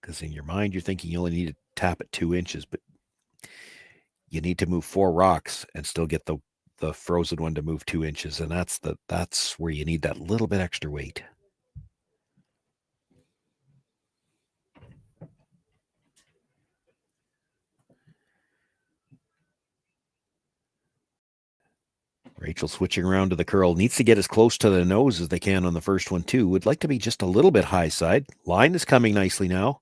because in your mind, you're thinking you only need to tap it 2 inches, but you need to move 4 rocks and still get the frozen one to move 2 inches. And that's where you need that little bit extra weight. Rachel switching around to the curl. Needs to get as close to the nose as they can on the first one too. Would like to be just a little bit high side. Line is coming nicely now.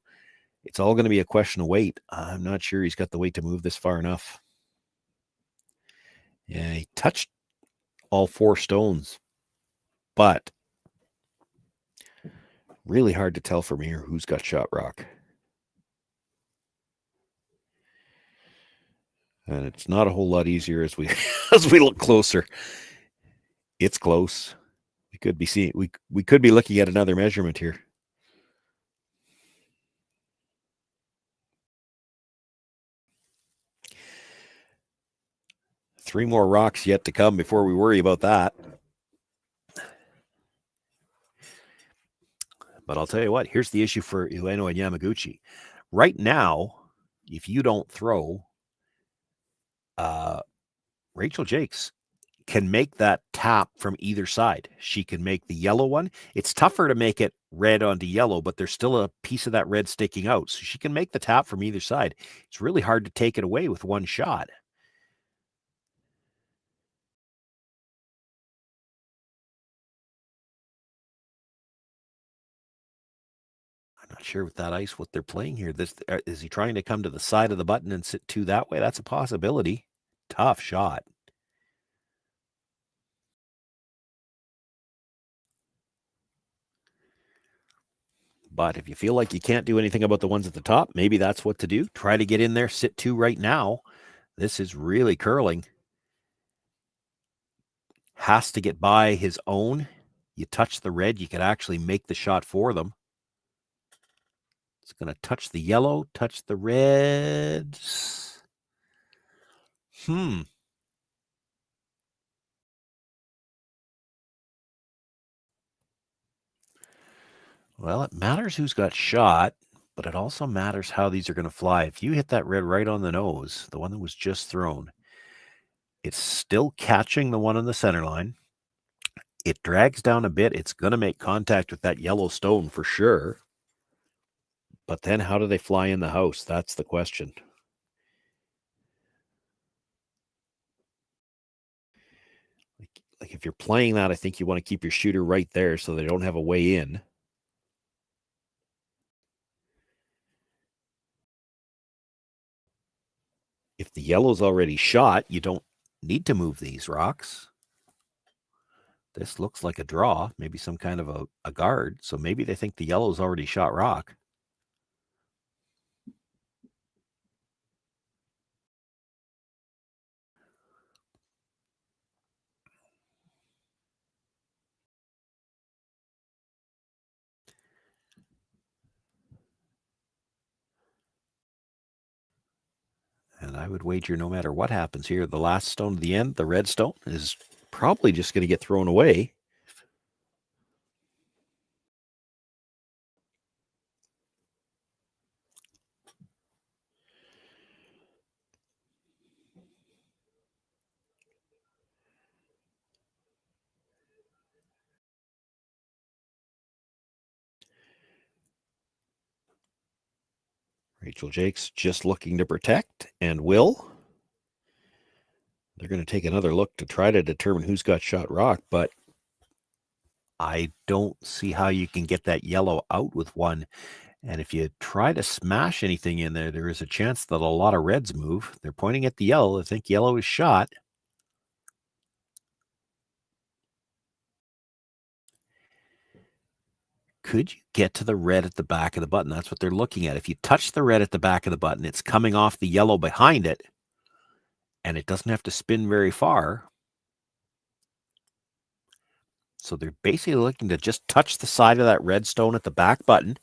It's all going to be a question of weight. I'm not sure he's got the weight to move this far enough. Yeah, he touched all 4 stones, but really hard to tell from here who's got shot rock. And it's not a whole lot easier as we as we look closer. It's close. We could be seeing we could be looking at another measurement here. Three more rocks yet to come before we worry about that. But I'll tell you what, here's the issue for Ueno and Yamaguchi. Right now, if you don't throw, Rachel Jacques can make that tap from either side. She can make the yellow one. It's tougher to make it red onto yellow, but there's still a piece of that red sticking out. So she can make the tap from either side. It's really hard to take it away with one shot. I'm not sure with that ice what they're playing here. Is he trying to come to the side of the button and sit two that way? That's a possibility. Tough shot. But if you feel like you can't do anything about the ones at the top, maybe that's what to do. Try to get in there, sit two right now. This is really curling. Has to get by his own. You touch the red, you could actually make the shot for them. It's going to touch the yellow, touch the red. Well, it matters who's got shot, but it also matters how these are going to fly. If you hit that red right on the nose, the one that was just thrown, it's still catching the one on the center line. It drags down a bit. It's going to make contact with that yellow stone for sure. But then how do they fly in the house? That's the question. Like if you're playing that, I think you want to keep your shooter right there so they don't have a way in. If the yellow's already shot, you don't need to move these rocks. This looks like a draw, maybe some kind of a guard. So maybe they think the yellow's already shot rock. And I would wager no matter what happens here, the last stone at the end, the red stone, is probably just going to get thrown away. Rachel Jacques just looking to protect and will. They're going to take another look to try to determine who's got shot rock, but I don't see how you can get that yellow out with one. And if you try to smash anything in there, there is a chance that a lot of reds move. They're pointing at the yellow. They think yellow is shot. Could you get to the red at the back of the button? That's what they're looking at. If you touch the red at the back of the button, it's coming off the yellow behind it, and it doesn't have to spin very far. So they're basically looking to just touch the side of that red stone at the back button.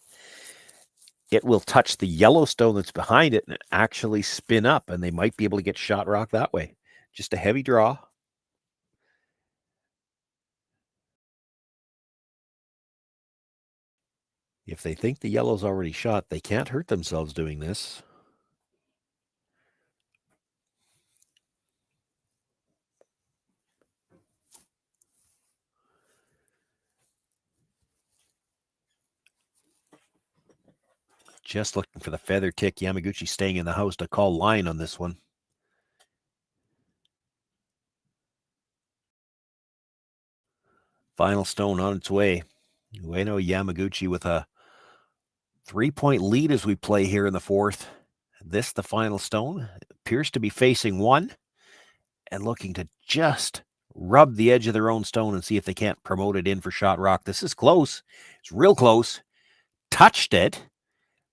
It will touch the yellow stone that's behind it and actually spin up, and they might be able to get shot rock that way. Just a heavy draw. If they think the yellow's already shot, they can't hurt themselves doing this. Just looking for the feather tick. Yamaguchi staying in the house to call line on this one. Final stone on its way. Ueno Yamaguchi with a 3-point lead as we play here in the fourth. This, the final stone, appears to be facing one and looking to just rub the edge of their own stone and see if they can't promote it in for shot rock. This is close. It's real close. Touched it.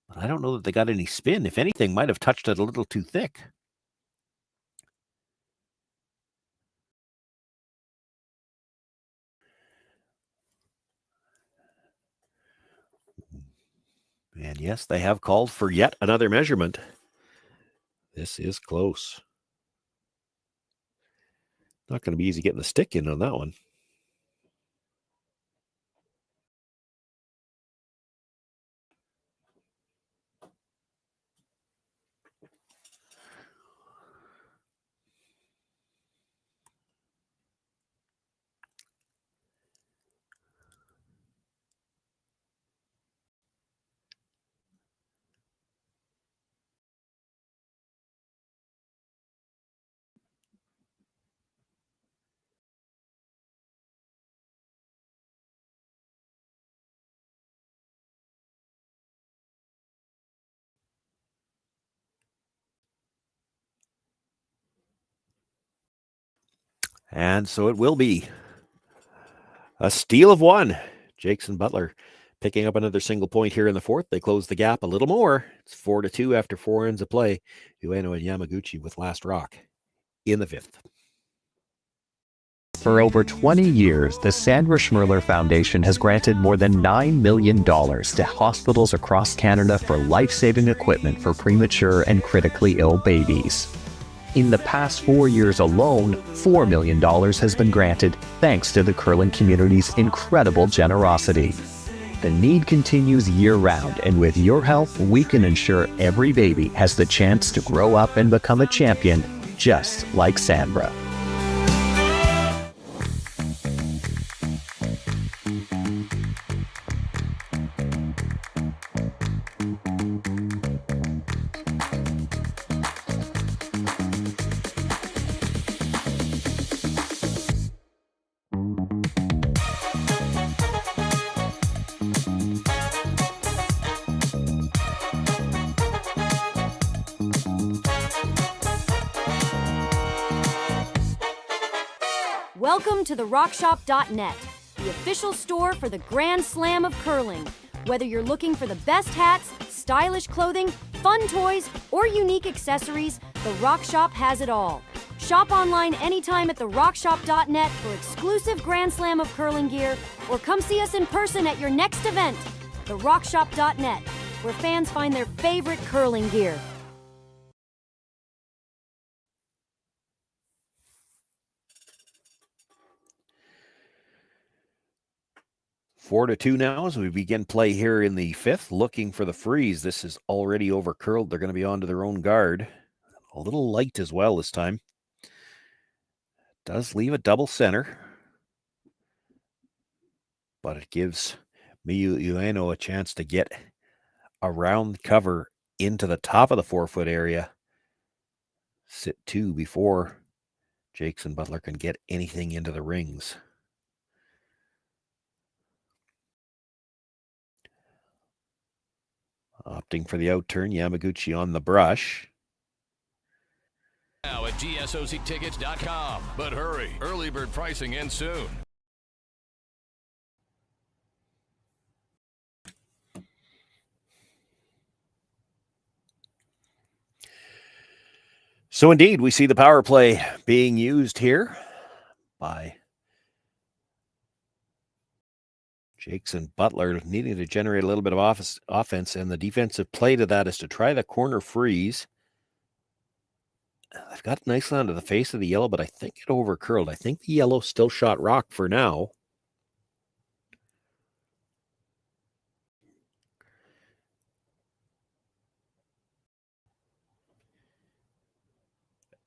But I don't know that they got any spin. If anything, might have touched it a little too thick. And yes, they have called for yet another measurement. This is close. Not going to be easy getting the stick in on that one. And so it will be a steal of one. Jacques and Butler picking up another single point here in the fourth. They close the gap a little more. It's 4-2 after 4 ends of play. Ueno and Yamaguchi with last rock in the fifth. For over 20 years, the Sandra Schmirler Foundation has granted more than $9 million to hospitals across Canada for life-saving equipment for premature and critically ill babies. In the past 4 years alone, $4 million has been granted thanks to the curling community's incredible generosity. The need continues year-round, and with your help, we can ensure every baby has the chance to grow up and become a champion, just like Sandra. Welcome to the RockShop.net, the official store for the Grand Slam of curling. Whether you're looking for the best hats, stylish clothing, fun toys, or unique accessories, the Rock Shop has it all. Shop online anytime at the RockShop.net for exclusive Grand Slam of curling gear, or come see us in person at your next event. The RockShop.net, where fans find their favorite curling gear. 4-2 now as we begin play here in the fifth, looking for the freeze. This is already over curled. They're going to be onto their own guard. A little light as well this time. Does leave a double center, but it gives Miyu Ueno a chance to get around the cover into the top of the 4-foot area. Sit 2 before Jacques and Butler can get anything into the rings. Opting for the outturn, Yamaguchi on the brush. Now at GSOCtickets.com. But hurry, early bird pricing ends soon. So indeed, we see the power play being used here by Jacques and Butler, needing to generate a little bit of offense, and the defensive play to that is to try the corner freeze. They've got nicely onto the face of the yellow, but I think it overcurled. I think the yellow still shot rock for now.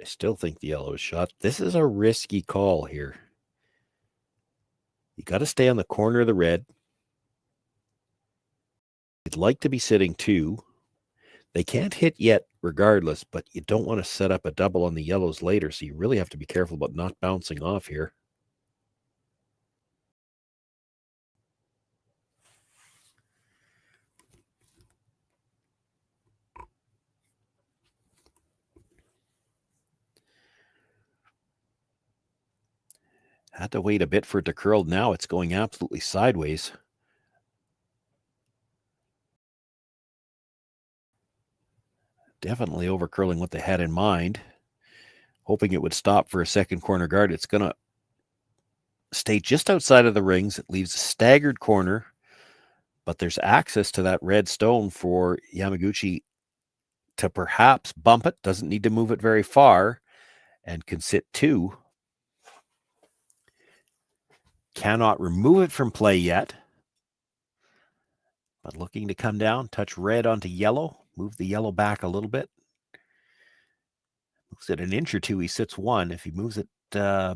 I still think the yellow is shot. This is a risky call here. You got to stay on the corner of the red. You'd like to be sitting 2. They can't hit yet regardless, but you don't want to set up a double on the yellows later, so you really have to be careful about not bouncing off here. Had to wait a bit for it to curl. Now it's going absolutely sideways. Definitely overcurling what they had in mind. Hoping it would stop for a second corner guard. It's going to stay just outside of the rings. It leaves a staggered corner, but there's access to that red stone for Yamaguchi to perhaps bump it. Doesn't need to move it very far and can sit 2. Cannot remove it from play yet, but looking to come down, touch red onto yellow, move the yellow back a little bit. Moves it an inch or 2, he sits 1. If he moves it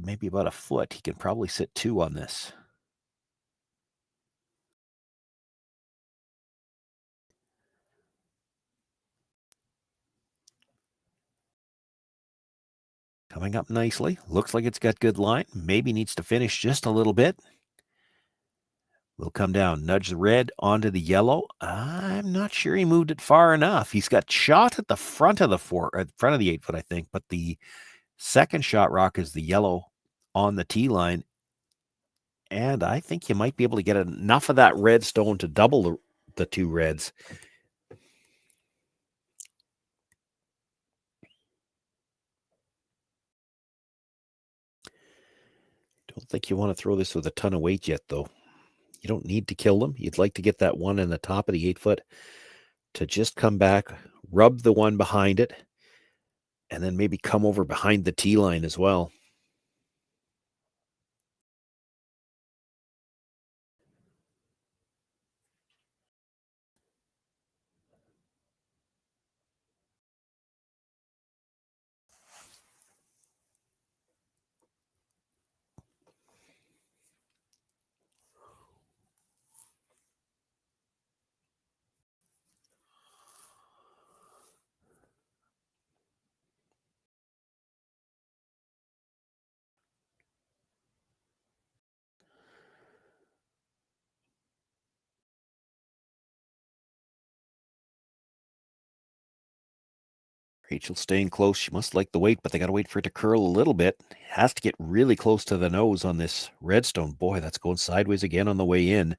maybe about a foot, he can probably sit 2 on this. Coming up nicely. Looks like it's got good line. Maybe needs to finish just a little bit. Will come down, nudge the red onto the yellow. I'm not sure he moved it far enough. He's got shot at the front of the 8 foot, I think, but the second shot rock is the yellow on the tee line. And I think you might be able to get enough of that red stone to double the two reds. Don't think you want to throw this with a ton of weight yet, though. You don't need to kill them. You'd like to get that one in the top of the 8-foot to just come back, rub the one behind it, and then maybe come over behind the tee line as well. Rachel's staying close. She must like the weight, but they got to wait for it to curl a little bit. Has to get really close to the nose on this redstone. Boy, that's going sideways again on the way in.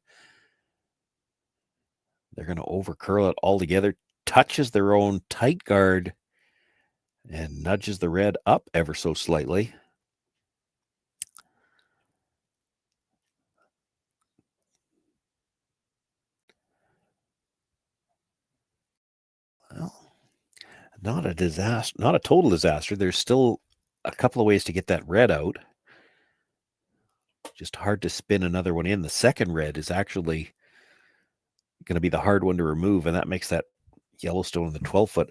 They're going to over curl it altogether. Touches their own tight guard and nudges the red up ever so slightly. Well, not a disaster, not a total disaster. There's still a couple of ways to get that red out. Just hard to spin another one in. The second red is actually going to be the hard one to remove, and that makes that Yellowstone in the 12-foot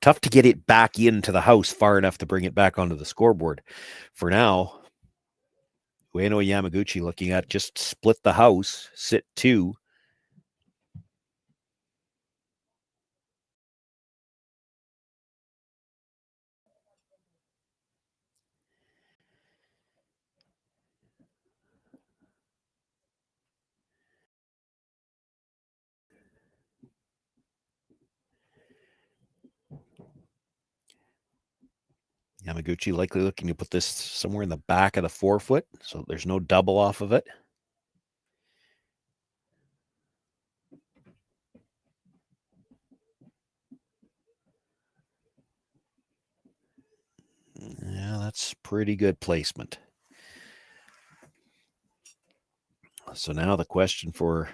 tough to get it back into the house far enough to bring it back onto the scoreboard. For now, Ueno Yamaguchi looking at just split the house, sit 2. Yamaguchi likely looking to put this somewhere in the back of the 4-foot, so there's no double off of it. Yeah, that's pretty good placement. So now the question for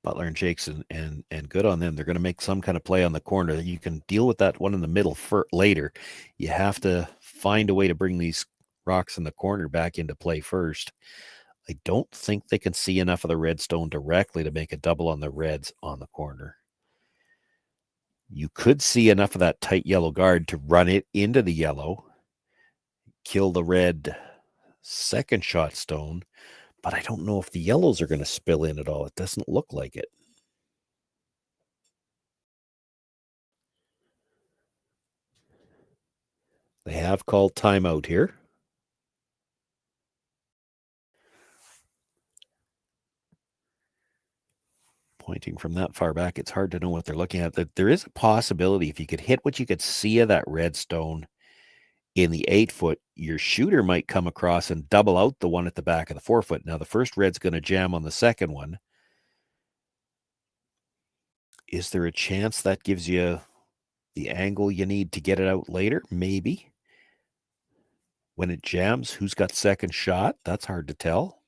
Butler and Jacques and good on them. They're going to make some kind of play on the corner. You can deal with that one in the middle later. You have to find a way to bring these rocks in the corner back into play first. I don't think they can see enough of the red stone directly to make a double on the reds on the corner. You could see enough of that tight yellow guard to run it into the yellow, kill the red second shot stone, but I don't know if the yellows are going to spill in at all. It doesn't look like it. They have called timeout here. Pointing from that far back, it's hard to know what they're looking at. There is a possibility if you could hit what you could see of that red stone in the 8-foot, your shooter might come across and double out the one at the back of the 4-foot. Now, the first red's going to jam on the second one. Is there a chance that gives you the angle you need to get it out later? Maybe. When it jams, who's got second shot? That's hard to tell.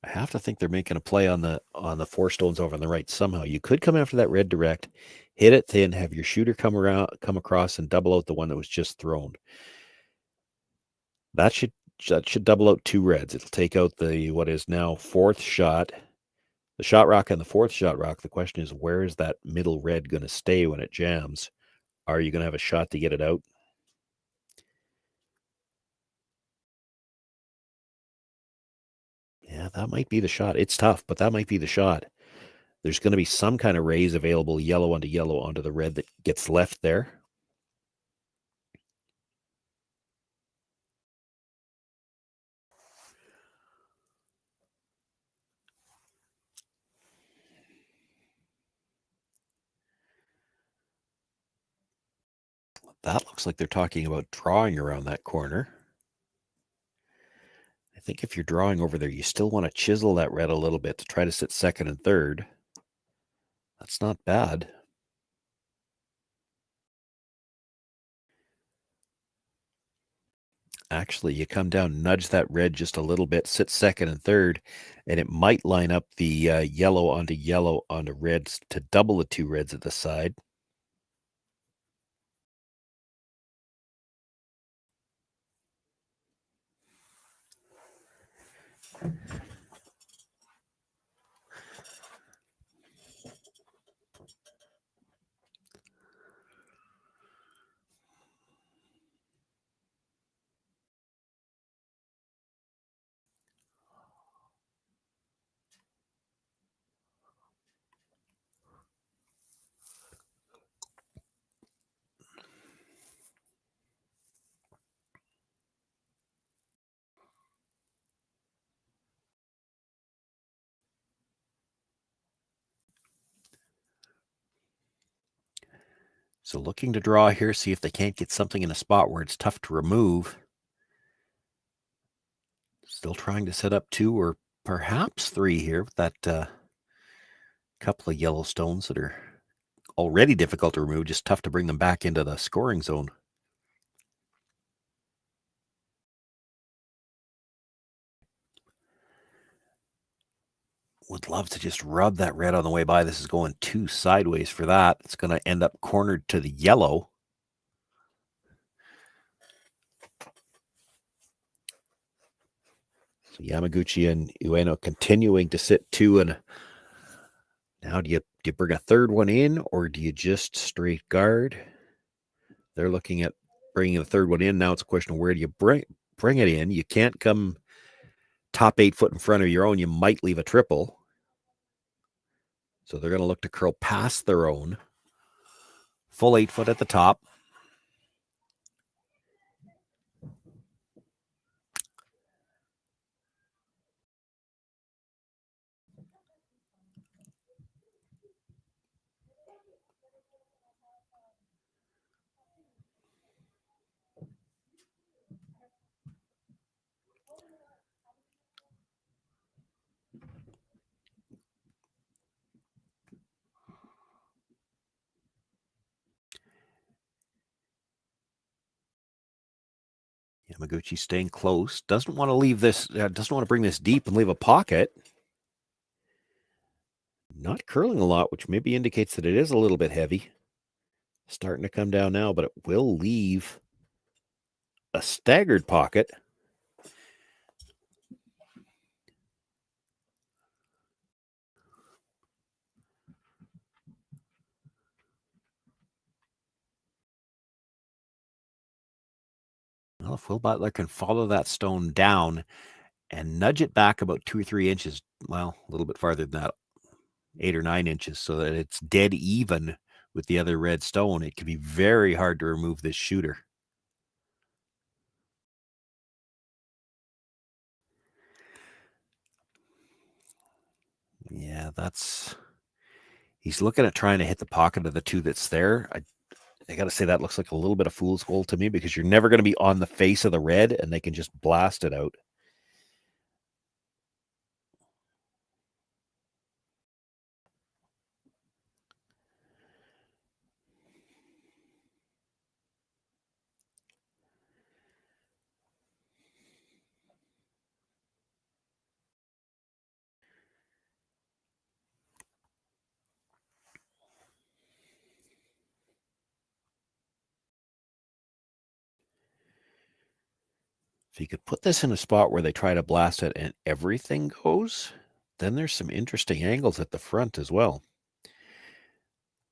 I have to think they're making a play on the 4 stones over on the right somehow. You could come after that red direct, hit it thin, have your shooter come across and double out the one that was just thrown. That should double out 2 reds. It'll take out the what is now 4th shot, the shot rock and the 4th shot rock. The question is, where is that middle red going to stay when it jams? Are you going to have a shot to get it out? Yeah, that might be the shot. It's tough, but that might be the shot. There's going to be some kind of raise available, yellow onto the red that gets left there. That looks like they're talking about drawing around that corner. I think if you're drawing over there, you still want to chisel that red a little bit to try to sit second and third. That's not bad. Actually, you come down, nudge that red just a little bit, sit second and third, and it might line up the yellow onto reds to double the two reds at the side. So looking to draw here, see if they can't get something in a spot where it's tough to remove. Still trying to set up 2 or perhaps 3 here with that couple of yellow stones that are already difficult to remove, just tough to bring them back into the scoring zone. Would love to just rub that red on the way by. This is going too sideways for that. It's going to end up cornered to the yellow. So Yamaguchi and Ueno continuing to sit 2, and now do you bring a third one in, or do you just straight guard? They're looking at bringing the third one in. Now it's a question of where do you bring it in? You can't come top 8 foot in front of your own. You might leave a triple. So they're going to look to curl past their own. Full 8 foot at the top. Yamaguchi staying close. Doesn't want to leave this, doesn't want to bring this deep and leave a pocket. Not curling a lot, which maybe indicates that it is a little bit heavy. Starting to come down now, but it will leave a staggered pocket. Well, if Will Butler can follow that stone down and nudge it back about 2 or 3 inches, well, a little bit farther than that, 8 or 9 inches, so that it's dead even with the other red stone, it can be very hard to remove this shooter. Yeah, he's looking at trying to hit the pocket of the 2 that's there. I got to say that looks like a little bit of fool's gold to me, because you're never going to be on the face of the red and they can just blast it out. If you could put this in a spot where they try to blast it and everything goes, then there's some interesting angles at the front as well.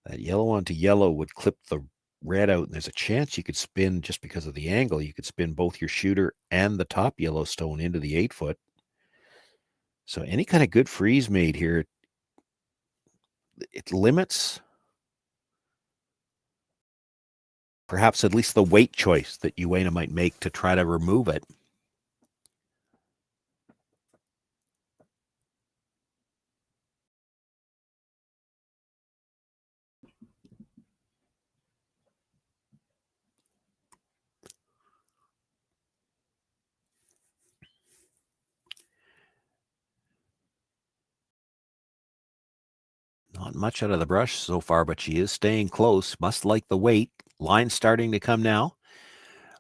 That yellow onto yellow would clip the red out, and there's a chance you could spin, just because of the angle, you could spin both your shooter and the top yellow stone into the 8 foot. So any kind of good freeze made here, it limits perhaps at least the weight choice that Ueno might make to try to remove it. Not much out of the brush so far, but she is staying close. Must like the weight. Line's starting to come now.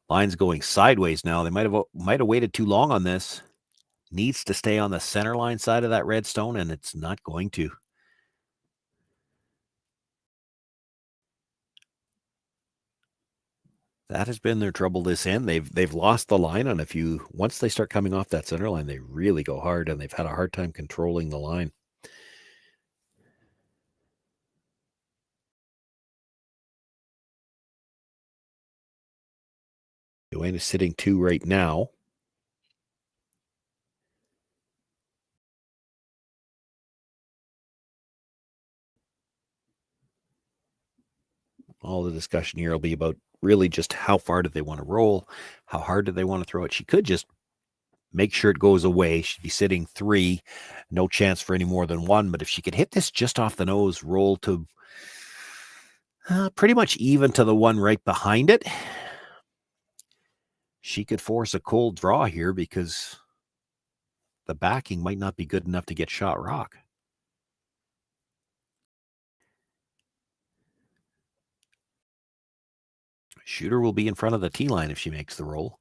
Line's going sideways now. They might have waited too long on this. Needs to stay on the center line side of that red stone, and it's not going to. That has been their trouble this end. They've lost the line on a few. Once they start coming off that center line, they really go hard, and they've had a hard time controlling the line. Ueno is sitting 2 right now. All the discussion here will be about really just how far do they want to roll, how hard do they want to throw it. She could just make sure it goes away. She'd be sitting 3, no chance for any more than 1. But if she could hit this just off the nose, roll to pretty much even to the one right behind it, she could force a cold draw here because the backing might not be good enough to get shot rock. Shooter will be in front of the tee line if she makes the roll.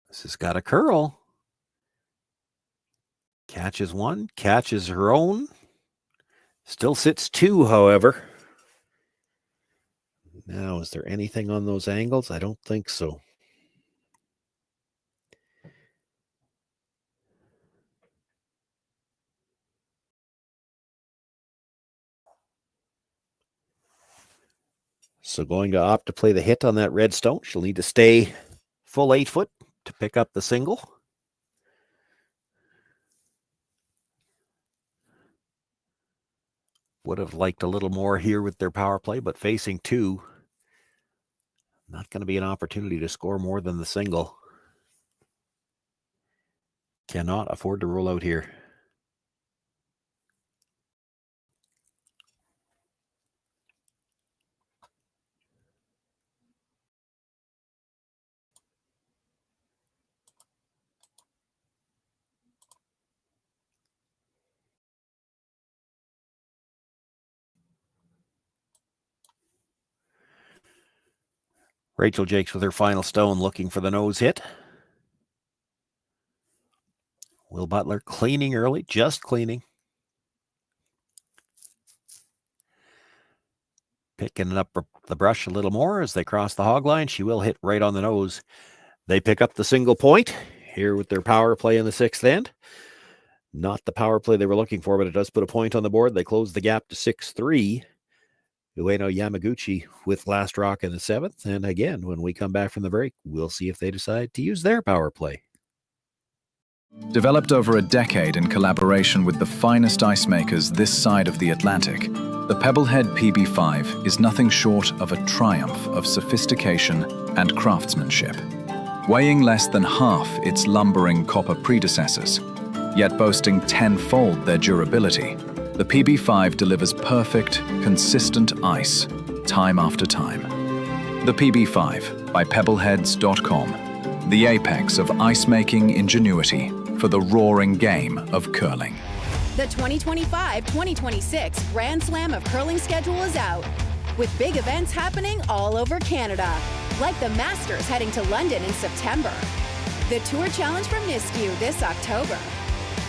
This has got a curl. Catches 1, catches her own. Still sits 2, however. Now, is there anything on those angles? I don't think so. So going to opt to play the hit on that red stone. She'll need to stay full 8 foot to pick up the single. Would have liked a little more here with their power play, but facing 2, not going to be an opportunity to score more than the single. Cannot afford to roll out here. Rachel Jakes with her final stone, looking for the nose hit. Will Butler cleaning early, just cleaning. Picking up the brush a little more as they cross the hog line. She will hit right on the nose. They pick up the single point here with their power play in the 6th end. Not the power play they were looking for, but it does put a point on the board. They close the gap to 6-3. Ueno Yamaguchi with last rock in the 7th. And again, when we come back from the break, we'll see if they decide to use their power play. Developed over a decade in collaboration with the finest ice makers this side of the Atlantic, the Pebblehead PB5 is nothing short of a triumph of sophistication and craftsmanship. Weighing less than half its lumbering copper predecessors, yet boasting tenfold their durability, the PB5 delivers perfect, consistent ice, time after time. The PB5 by Pebbleheads.com, the apex of ice-making ingenuity for the roaring game of curling. The 2025-2026 Grand Slam of Curling schedule is out, with big events happening all over Canada, like the Masters heading to London in September, the Tour Challenge from Nisku this October,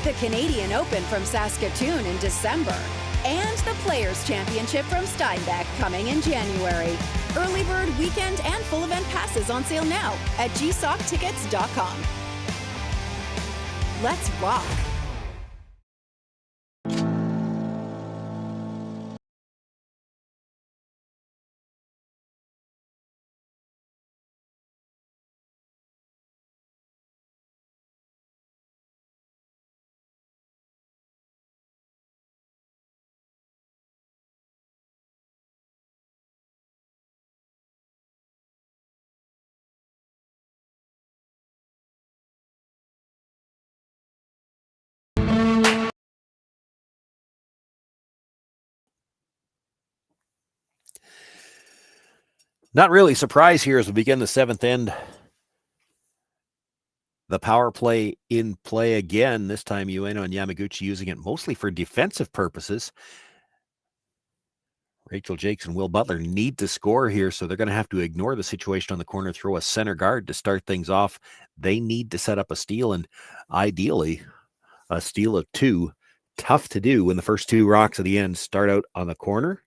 the Canadian Open from Saskatoon in December, and the Players' Championship from Steinbach coming in January. Early bird weekend and full event passes on sale now at gsoctickets.com. Let's rock! Not really surprised here as we begin the seventh end. The power play in play again. This time Ueno and Yamaguchi using it mostly for defensive purposes. Rachel Jacques and Will Butler need to score here, so they're going to have to ignore the situation on the corner, throw a center guard to start things off. They need to set up a steal, and ideally a steal of two. Tough to do when the first two rocks at the end start out on the corner.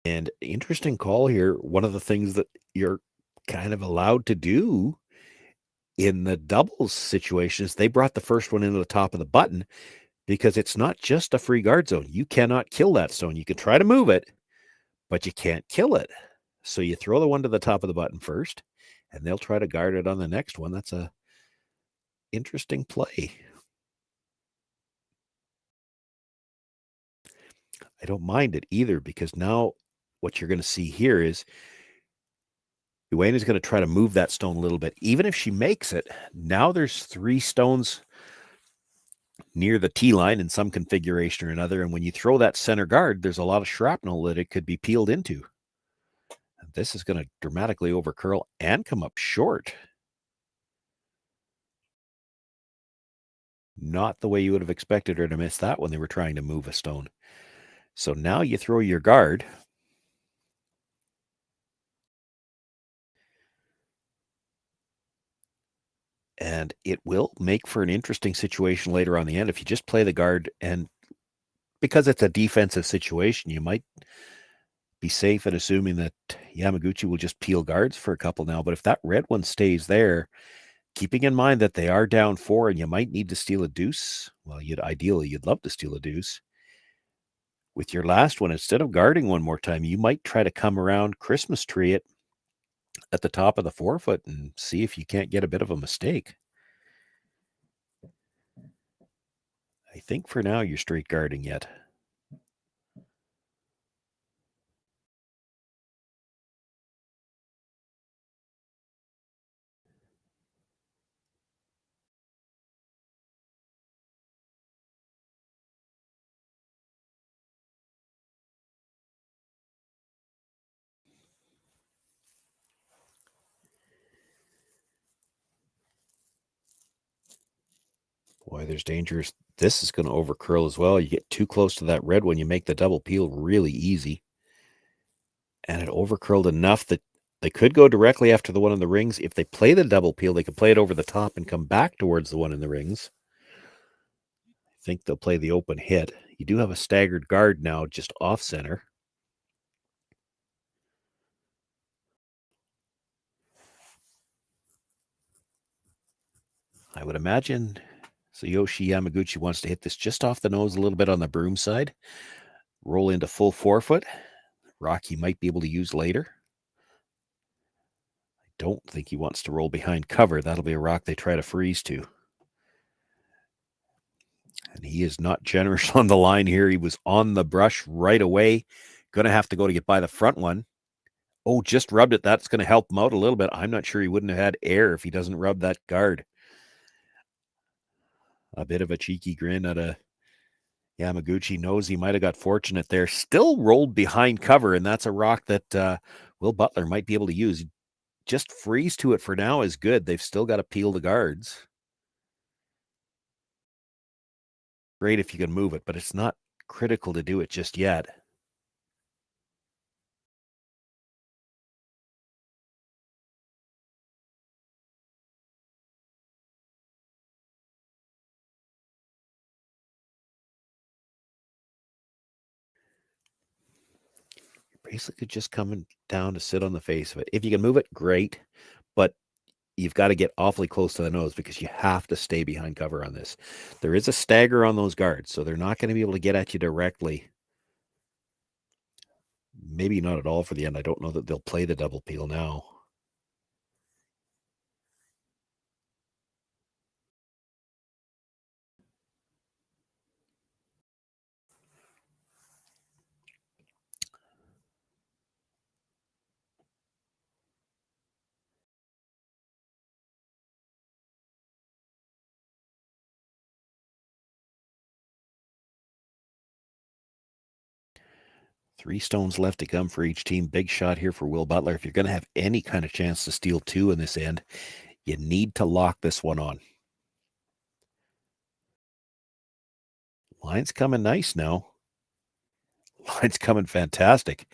And interesting call here. One of the things that you're kind of allowed to do in the doubles situation is they brought the first one into the top of the button because it's not just a free guard zone. You cannot kill that stone. You can try to move it, but you can't kill it. So you throw the one to the top of the button first, and they'll try to guard it on the next one. That's a interesting play. I don't mind it either, because now what you're going to see here is Ueno is going to try to move that stone a little bit. Even if she makes it, now there's 3 stones near the T line in some configuration or another. And when you throw that center guard, there's a lot of shrapnel that it could be peeled into. And this is going to dramatically overcurl and come up short. Not the way you would have expected her to miss that when they were trying to move a stone. So now you throw your guard. And it will make for an interesting situation later on the end. If you just play the guard, and because it's a defensive situation, you might be safe in assuming that Yamaguchi will just peel guards for a couple now. But if that red one stays there, keeping in mind that they are down 4 and you might need to steal a deuce. Well, you'd love to steal a deuce. With your last one, instead of guarding one more time, you might try to come around, Christmas tree it at the top of the forefoot and see if you can't get a bit of a mistake. I think for now you're straight guarding yet. Boy, there's dangers. This is going to overcurl as well. You get too close to that red one, you make the double peel really easy. And it overcurled enough that they could go directly after the one in the rings. If they play the double peel, they could play it over the top and come back towards the one in the rings. I think they'll play the open hit. You do have a staggered guard now, just off center. I would imagine Tsuyoshi Yamaguchi wants to hit this just off the nose a little bit on the broom side. Roll into full forefoot. Rock he might be able to use later. I don't think he wants to roll behind cover. That'll be a rock they try to freeze to. And he is not generous on the line here. He was on the brush right away. Going to have to go to get by the front one. Oh, just rubbed it. That's going to help him out a little bit. I'm not sure he wouldn't have had air if he doesn't rub that guard. A bit of a cheeky grin at a Yamaguchi. Knows he might have got fortunate there. Still rolled behind cover, and that's a rock that Will Butler might be able to use. Just freeze to it for now is good. They've still got to peel the guards. Great if you can move it, but it's not critical to do it just yet. Basically just coming down to sit on the face of it. If you can move it, great, but you've got to get awfully close to the nose because you have to stay behind cover on this. There is a stagger on those guards, so they're not going to be able to get at you directly. Maybe not at all for the end. I don't know that they'll play the double peel now. 3 stones left to come for each team. Big shot here for Will Butler. If you're going to have any kind of chance to steal 2 in this end, you need to lock this one on. Line's coming nice now. Line's coming fantastic.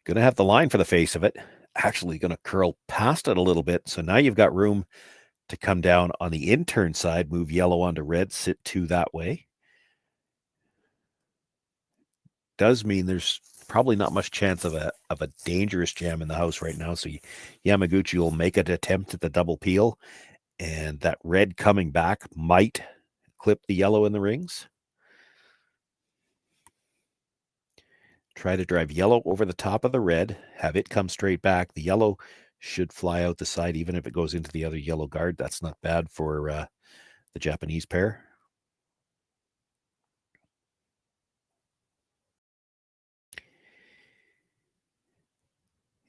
Going to have the line for the face of it. Actually going to curl past it a little bit. So now you've got room to come down on the in-turn side, move yellow onto red, sit 2 that way. Does mean there's probably not much chance of a dangerous jam in the house right now. So Yamaguchi will make an attempt at the double peel, and that red coming back might clip the yellow in the rings. Try to drive yellow over the top of the red, have it come straight back. The yellow should fly out the side, even if it goes into the other yellow guard. That's not bad for the Japanese pair.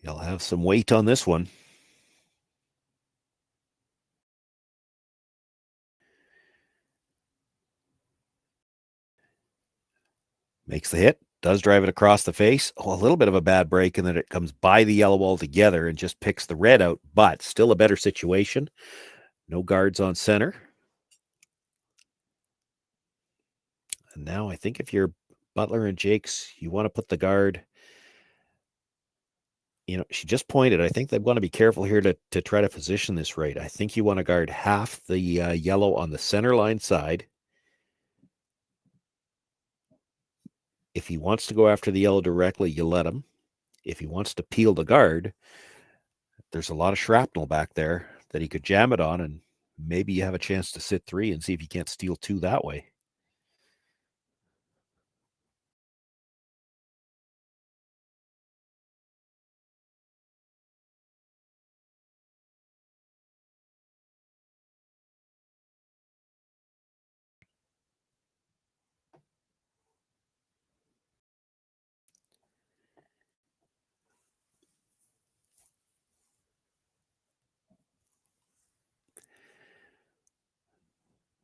You'll have some weight on this one. Makes the hit, does drive it across the face. Oh, a little bit of a bad break, and then it comes by the yellow altogether and just picks the red out, but still a better situation. No guards on center. And now I think if you're Butler and Jacques, you want to put the guard. You know, she just pointed. I think they want to be careful here to try to position this right. I think you want to guard half the yellow on the center line side. If he wants to go after the yellow directly, you let him. If he wants to peel the guard, there's a lot of shrapnel back there that he could jam it on, and maybe you have a chance to sit 3 and see if you can't steal 2 that way.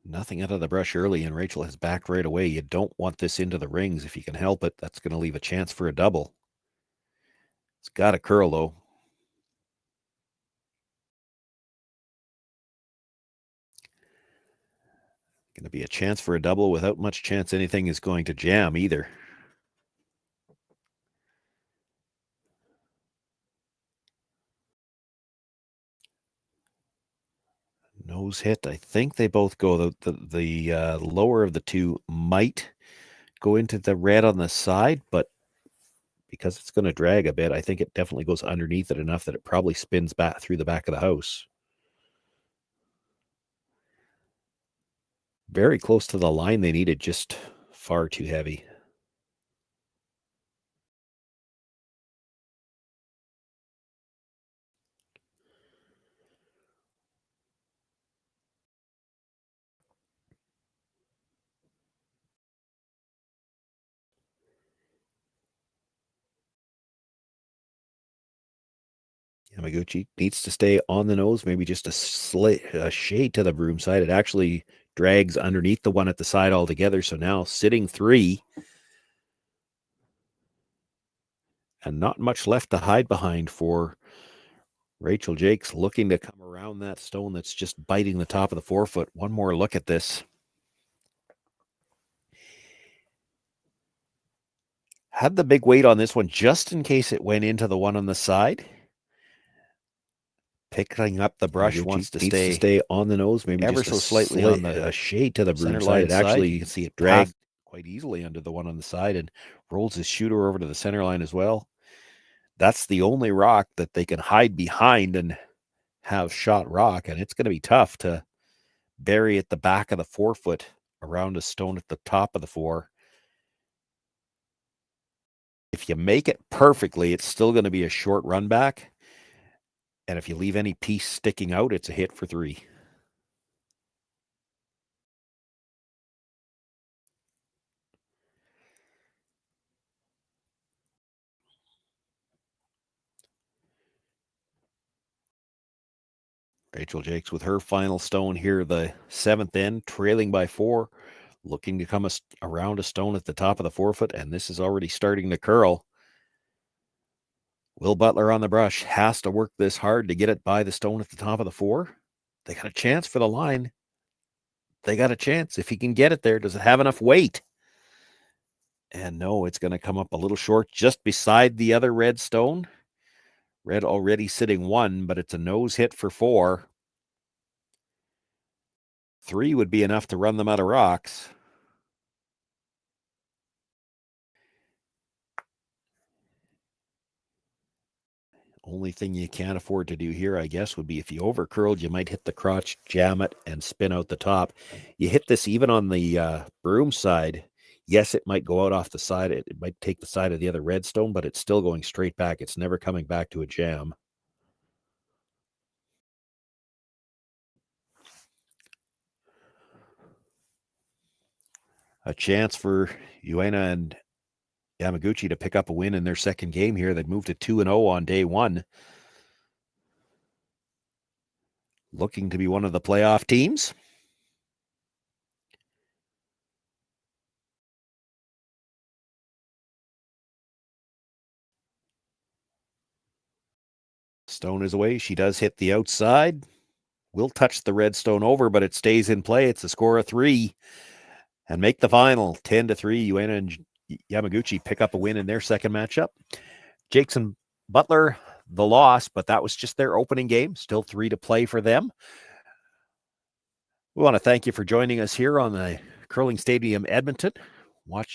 Nothing out of the brush early, and Rachel has backed right away. You don't want this into the rings if you can help it. That's going to leave a chance for a double. It's got to curl, though. Going to be a chance for a double without much chance anything is going to jam either. Nose hit. I think they both go. The lower of the 2 might go into the red on the side, but because it's going to drag a bit, I think it definitely goes underneath it enough that it probably spins back through the back of the house. Very close to the line they needed, just far too heavy. Yamaguchi needs to stay on the nose, maybe just a shade to the broom side. It actually drags underneath the one at the side altogether. So now sitting 3. And not much left to hide behind for Rachel Jacques, looking to come around that stone that's just biting the top of the forefoot. One more look at this. Had the big weight on this one just in case it went into the one on the side. Picking up the brush, wants to stay on the nose, maybe ever so slightly on the shade to the broom side. Actually, you can see it drag quite easily under the one on the side and rolls his shooter over to the center line as well. That's the only rock that they can hide behind and have shot rock, and it's going to be tough to bury at the back of the forefoot around a stone at the top of the 4. If you make it perfectly, it's still going to be a short run back. And if you leave any piece sticking out, it's a hit for 3. Rachel Jacques with her final stone here, the 7th end, trailing by 4. Looking to come around a stone at the top of the forefoot, and this is already starting to curl. Will Butler on the brush has to work this hard to get it by the stone at the top of the four. They got a chance for the line. They got a chance. If he can get it there, does it have enough weight? And no, it's going to come up a little short just beside the other red stone. Red already sitting 1, but it's a nose hit for 4. 3 would be enough to run them out of rocks. Only thing you can't afford to do here, I guess, would be if you over curled, you might hit the crotch, jam it, and spin out the top. You hit this even on the broom side. Yes, it might go out off the side. It might take the side of the other redstone, but it's still going straight back. It's never coming back to a jam. A chance for Ueno and Yamaguchi to pick up a win in their second game here. They'd moved to 2-0 on day 1. Looking to be one of the playoff teams. Stone is away. She does hit the outside. Will touch the red stone over, but it stays in play. It's a score of 3. And make the final 10-3. Ueno and Yamaguchi pick up a win in their second matchup. Jacques and Butler, the loss, but that was just their opening game. Still 3 to play for them. We want to thank you for joining us here on the Curling Stadium, Edmonton.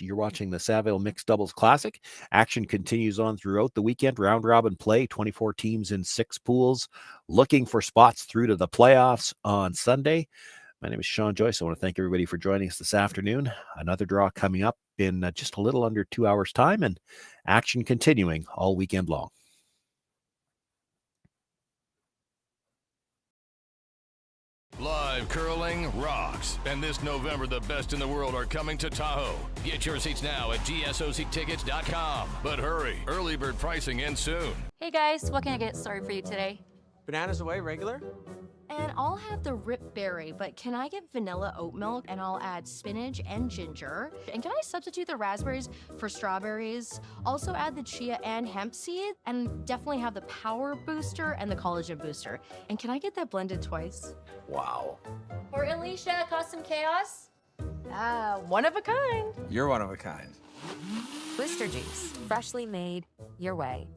You're watching the Saville Mixed Doubles Classic. Action continues on throughout the weekend. Round robin play, 24 teams in 6 pools, looking for spots through to the playoffs on Sunday. My name is Sean Joyce. I want to thank everybody for joining us this afternoon. Another draw coming up in just a little under 2 hours' time, and action continuing all weekend long. Live curling rocks. And this November, the best in the world are coming to Tahoe. Get your seats now at gsoctickets.com. But hurry, early bird pricing ends soon. Hey guys, what can I get started for you today? Bananas away, regular? And I'll have the rip berry, but can I get vanilla oat milk and I'll add spinach and ginger? And can I substitute the raspberries for strawberries? Also add the chia and hemp seed, and definitely have the power booster and the collagen booster. And can I get that blended twice? Wow. For Alicia, Custom Chaos? One of a kind. You're one of a kind. Blister juice, freshly made your way.